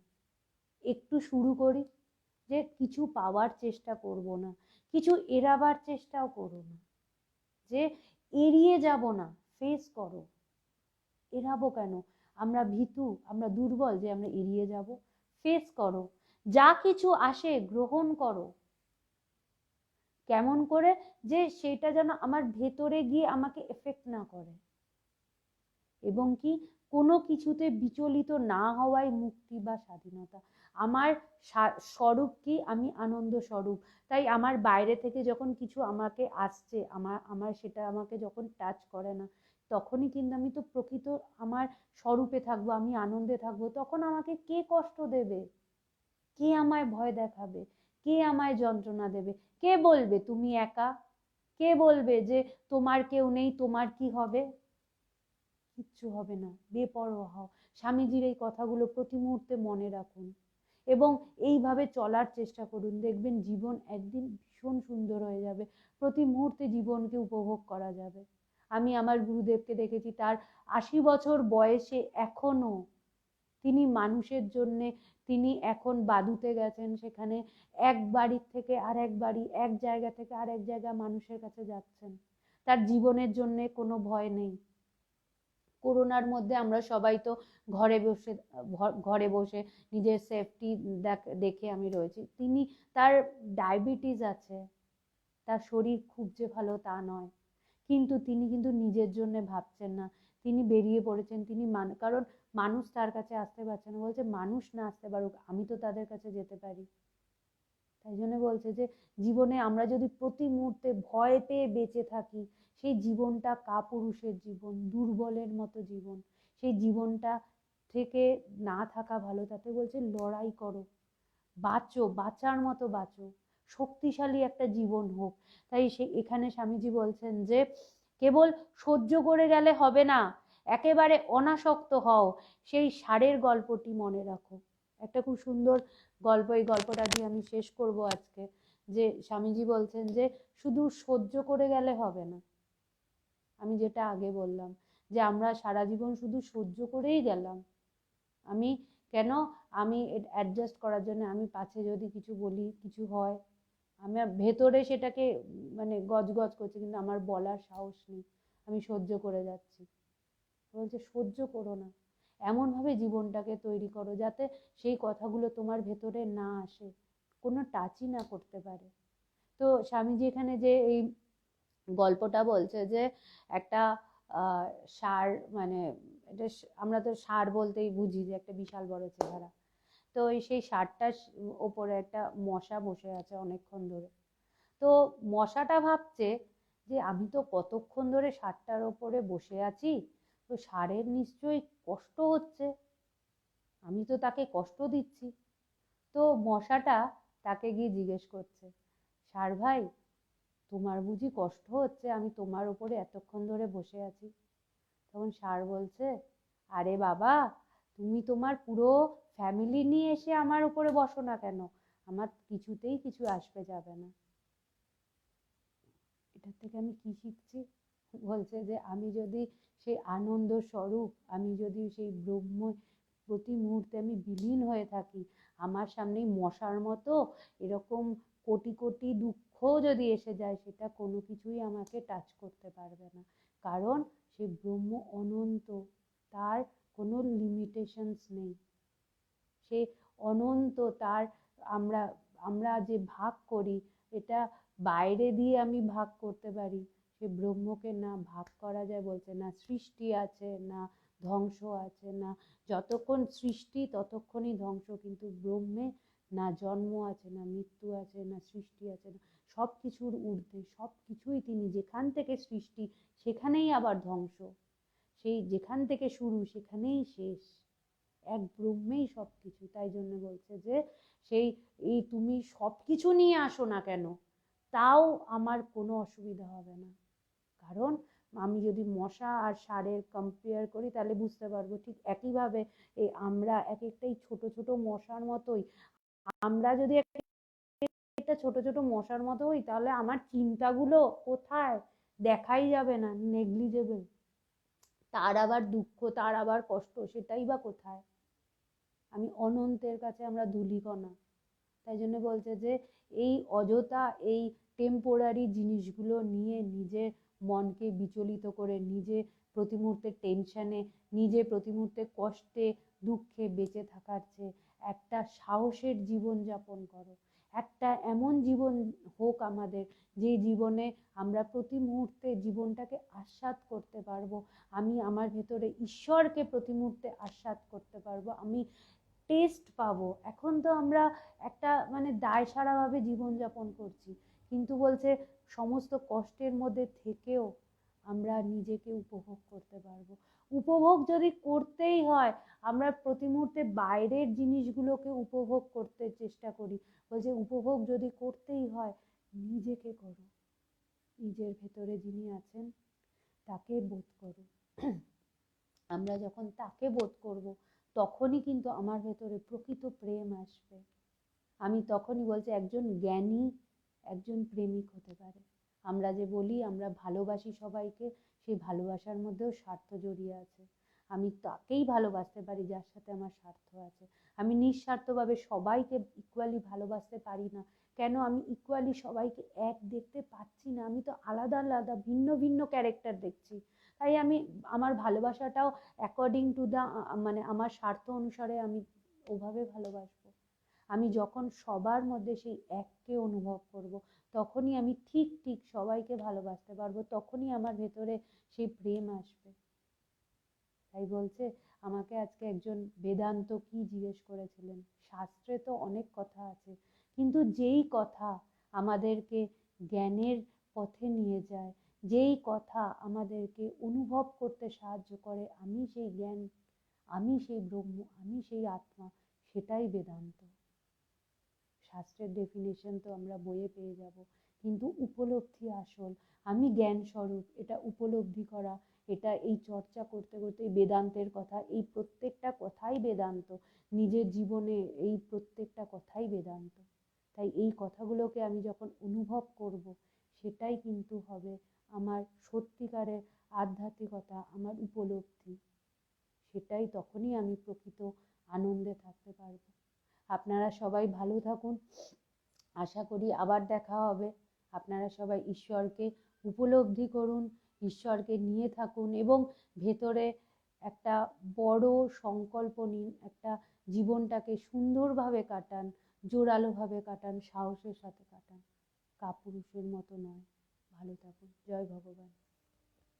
একটু শুরু করি, যে কিছু পাওয়ার চেষ্টা করব না, কিছু এড়াবার চেষ্টাও করো না, যে এড়িয়ে যাব না, ফেস করো। এড়াবো কেন? আমরা ভীতু, আমরা দুর্বল যে আমরা এড়িয়ে যাব? ফেস করো, যা কিছু আসে গ্রহণ করো। কেমন করে? যে সেটা যেন আমার ভেতরে গিয়ে আমাকে এফেক্ট না করে, এবং কি কোনো কিছুতে বিচলিত না হওয়াই মুক্তি বা স্বাধীনতা। আমার স্বরূপ কি? আমি আনন্দ স্বরূপ। তাই আমার বাইরে থেকে যখন কিছু আমাকে আসছে, আমার সেটা আমাকে যখন টাচ করে না, তখনই কিন্তু আমি তো প্রকৃত আমার স্বরূপে থাকবো, আমি আনন্দে থাকবো। তখন আমাকে কে কষ্ট দেবে? কে আমায় ভয় দেখাবে? কে আমায় যন্ত্রণা দেবে? কে বলবে তুমি একা? কে বলবে যে তোমার কেউ নেই, তোমার কি হবে? কিচ্ছু হবে না, বেপরোয়া হও। স্বামীজির এই কথাগুলো প্রতি মুহূর্তে মনে রাখুন এবং এইভাবে চলার চেষ্টা করুন, দেখবেন জীবন একদিন ভীষণ সুন্দর হয়ে যাবে। প্রতি মুহূর্তে জীবনকে উপভোগ করা যাবে। আমি আমার গুরুদেবকে দেখেছি, তার 80 বছর বয়সে এখনো তিনি মানুষের জন্যে, তিনি এখন বাদুতে গেছেন, সেখানে এক বাড়ির থেকে আরেক বাড়ি, এক জায়গা থেকে আরেক জায়গা মানুষের কাছে যাচ্ছেন। তার জীবনের জন্য কোনো ভয় নেই। করোনার মধ্যে আমরা সবাই তো ঘরে বসে নিজের সেফটি দেখে আমি রয়েছি। তিনি, তার ডায়াবেটিস আছে, তার শরীর খুব যে ভালো তা নয়, কিন্তু তিনি কিন্তু নিজের জন্য ভাবছেন না। তিনি বেরিয়ে পড়েছেন, কারণ মানুষ তার কাছে আসতে পারছে না, বলছে মানুষ না আসতে পারুক, আমি তো তাদের কাছে যেতে পারি। তাই জন্য বলছে যে জীবনে আমরা যদি প্রতি মুহূর্তে ভয় পেয়ে বেঁচে থাকি, সেই জীবনটা কাপুরুষের জীবন, দুর্বলের মতো জীবন। সেই জীবনটা থেকে না থাকা ভালো। তাতে বলছে লড়াই করো, বাঁচো, বাঁচার মতো বাঁচো, শক্তিশালী একটা জীবন হোক। তাই এখানে স্বামীজি বলছেন যে কেবল সহ্য করে গেলে হবে না, একেবারে অনাসক্ত হও। সেই ষাঁড়ের গল্পটি মনে রাখো, একটা খুব সুন্দর গল্প। এই গল্পটা দিয়ে আমি শেষ করব আজকে। যে স্বামীজি বলছেন যে শুধু সহ্য করে গেলে হবে না। আমি যেটা আগে বললাম, যে আমরা সারা জীবন শুধু সহ্য করেই গেলাম। আমি কেন? আমি অ্যাডজাস্ট করার জন্য, আমি পাছে যদি কিছু বলি, কিছু হয়, আমার ভেতরে সেটাকে মানে গজগজ করছে, কিন্তু আমার বলার সাহস নেই, আমি সহ্য করে যাচ্ছি। বলছে সহ্য করো না, এমনভাবে জীবনটাকে তৈরি করো যাতে সেই কথাগুলো তোমার ভেতরে না আসে, কোনো টাচই না করতে পারে। তো স্বামীজি এখানে যে এই গল্পটা বলছে যে একটা ষাঁড়, মানে এটা আমরা তো ষাঁড় বলতেই বুঝি যে একটা বিশাল বড় চেহারা। তো সেই ষাঁড়টার ওপরে একটা মশা বসে আছে অনেকক্ষণ ধরে। তো মশাটা ভাবছে যে আমি তো কতক্ষণ ধরে ষাঁড়টার ওপরে বসে আছি, তো ষাঁড়ের নিশ্চয়ই কষ্ট হচ্ছে, আমি তো তাকে কষ্ট দিচ্ছি। তো মশাটা তাকে গিয়ে জিজ্ঞেস করছে, ষাঁড় ভাই, তোমার বুঝি কষ্ট হচ্ছে আমি তোমার উপরে এতক্ষণ ধরে বসে আছি? তখন ষাঁড় বলছে, আরে বাবা, তুমি তোমার পুরো ফ্যামিলি নিয়ে এসে আমার উপরে বসো না কেন, আমার কিছুতেই কিছু আসবে যাবে না। এটার থেকে আমি কি শিখছি? বলছে যে আমি যদি সেই আনন্দ স্বরূপ, আমি যদি সেই ব্রহ্ম প্রতি মুহূর্তে আমি বিলীন হয়ে থাকি, আমার সামনেই মশার মতো এরকম কোটি কোটি দুঃখ যদি এসে যায়, সেটা কোনো কিছুই আমাকে টাচ করতে পারবে না। কারণ সেই ব্রহ্ম অনন্ত, তার কোনো লিমিটেশনস নেই, সে অনন্ত। তার আমরা আমরা যে ভাগ করি, এটা বাইরে দিয়ে আমি ভাগ করতে পারি, সে ব্রহ্মকে না ভাগ করা যায়। বলছে না সৃষ্টি আছে, না ধ্বংস আছে, না যতক্ষণ সৃষ্টি ততক্ষণই ধ্বংস, কিন্তু ব্রহ্মে না জন্ম আছে, না মৃত্যু আছে, না সৃষ্টি আছে, না সব কিছুর ঊর্ধ্বে, সব কিছুই তিনি। যেখান থেকে সৃষ্টি সেখানেই আবার ধ্বংস, সেই যেখান থেকে শুরু সেখানেই শেষ, এক ব্রহ্মেই সব কিছু। তাই জন্য বলছে যে সেই এই তুমি সব কিছু নিয়ে আসো না কেন, তাও আমার কোনো অসুবিধা হবে না। কারণ আমি যদি মশা আর ষাঁড়ের কম্পেয়ার করি, তাহলে বুঝতে পারবো ঠিক একইভাবে এই আমরা এক একটাই ছোট ছোট মশার মতোই। আমরা যদি একটা ছোট ছোট মশার মতো হই, তাহলে আমার চিন্তাগুলো কোথায়? দেখাই যাবে না, নেগলিজেবল। তার আবার দুঃখ, তার আবার কষ্ট, সেটাই বা কোথায়? আমি অনন্তের কাছে আমরা ধূলিকণা। তাই জন্য বলছে যে এই অযথা এই টেম্পোরারি জিনিসগুলো নিয়ে নিজের মনকে বিচলিত করে, নিজে প্রতি মুহূর্তে টেনশনে, নিজে প্রতি মুহূর্তে কষ্টে দুঃখে বেঁচে থাকার চেয়ে একটা সাহসের জীবন যাপন করো। একটা এমন জীবন হোক আমাদের, যে জীবনে আমরা প্রতি মুহূর্তে জীবনটাকে আস্বাদ করতে পারবো। আমি আমার ভেতরে ঈশ্বরকে প্রতি মুহূর্তে আস্বাদ করতে পারবো, আমি টেস্ট পাবো। এখন তো আমরা একটা মানে দায়সারাভাবে জীবনযাপন করছি, কিন্তু বলছে সমস্ত কষ্টের মধ্যে থেকেও আমরা নিজেকে উপভোগ করতে পারবো। উপভোগ যদি করতেই হয়, আমরা প্রতি মুহূর্তে বাইরের জিনিসগুলোকে উপভোগ করতে চেষ্টা করি। বলছে উপভোগ যদি করতেই হয়, নিজেকে করো, নিজের ভেতরে যিনি আছেন তাকে বোধ করো। আমরা যখন তাকে বোধ করব, তখনই কিন্তু আমার ভেতরে প্রকৃত প্রেম আসবে। আমি তখনই বলছি একজন জ্ঞানী একজন প্রেমিক হতে পারে। আমরা যে বলি আমরা ভালোবাসি সবাইকে, সেই ভালোবাসার মধ্যেও স্বার্থ জড়িয়ে আছে। আমি তাকেই ভালোবাসতে পারি যার সাথে আমার স্বার্থ আছে। আমি নিঃস্বার্থভাবে সবাইকে ইকুয়ালি ভালোবাসতে পারি না। কেন? আমি ইকুয়ালি সবাইকে এক দেখতে পাচ্ছি না, আমি তো আলাদা আলাদা ভিন্ন ভিন্ন ক্যারেক্টার দেখছি। তাই আমি আমার ভালোবাসাটাও অ্যাকর্ডিং টু দ্য মানে আমার স্বার্থ অনুসারে আমি ওভাবে ভালোবাসবো। আমি যখন সবার মধ্যে সেই এককে অনুভব করব, তখনই আমি ঠিক ঠিক সবাইকে ভালোবাসতে পারবো, তখনই আমার ভেতরে সেই প্রেম আসবে। তাই বলছে, আমাকে আজকে একজন বেদান্ত কি জিজ্ঞেস করেছিলেন, শাস্ত্রে তো অনেক কথা আছে, কিন্তু যেই কথা আমাদেরকে জ্ঞানের পথে নিয়ে যায়, যেই কথা আমাদেরকে অনুভব করতে সাহায্য করে আমি সেই জ্ঞান, আমি সেই ব্রহ্ম, আমি সেই আত্মা, সেটাই বেদান্ত। শাস্ত্রের ডেফিনেশন তো আমরা বইয়ে পেয়ে যাব, কিন্তু উপলব্ধি আসল। আমি জ্ঞান স্বরূপ, এটা উপলব্ধি করা, এটা এই চর্চা করতে করতে বেদান্তের কথা, এই প্রত্যেকটা কথাই বেদান্ত। নিজের জীবনে এই প্রত্যেকটা কথাই বেদান্ত। তাই এই কথাগুলোকে আমি যখন অনুভব করব, সেটাই কিন্তু হবে আমার সত্যিকারের আধ্যাত্মিকতা, আমার উপলব্ধি। সেটাই তখনই আমি প্রকৃত আনন্দে থাকতে পারবো। আপনারা সবাই ভালো থাকুন, আশা করি আবার দেখা হবে। আপনারা সবাই ঈশ্বরকে উপলব্ধি করুন, ঈশ্বরকে নিয়ে থাকুন এবং ভেতরে একটা বড় সংকল্প নিন, একটা জীবনটাকে সুন্দরভাবে কাটান, জোরালোভাবে কাটান, সাহসের সাথে কাটান, কাপুরুষের মতো নয়। ভালো থাকুন। জয় ভগবান।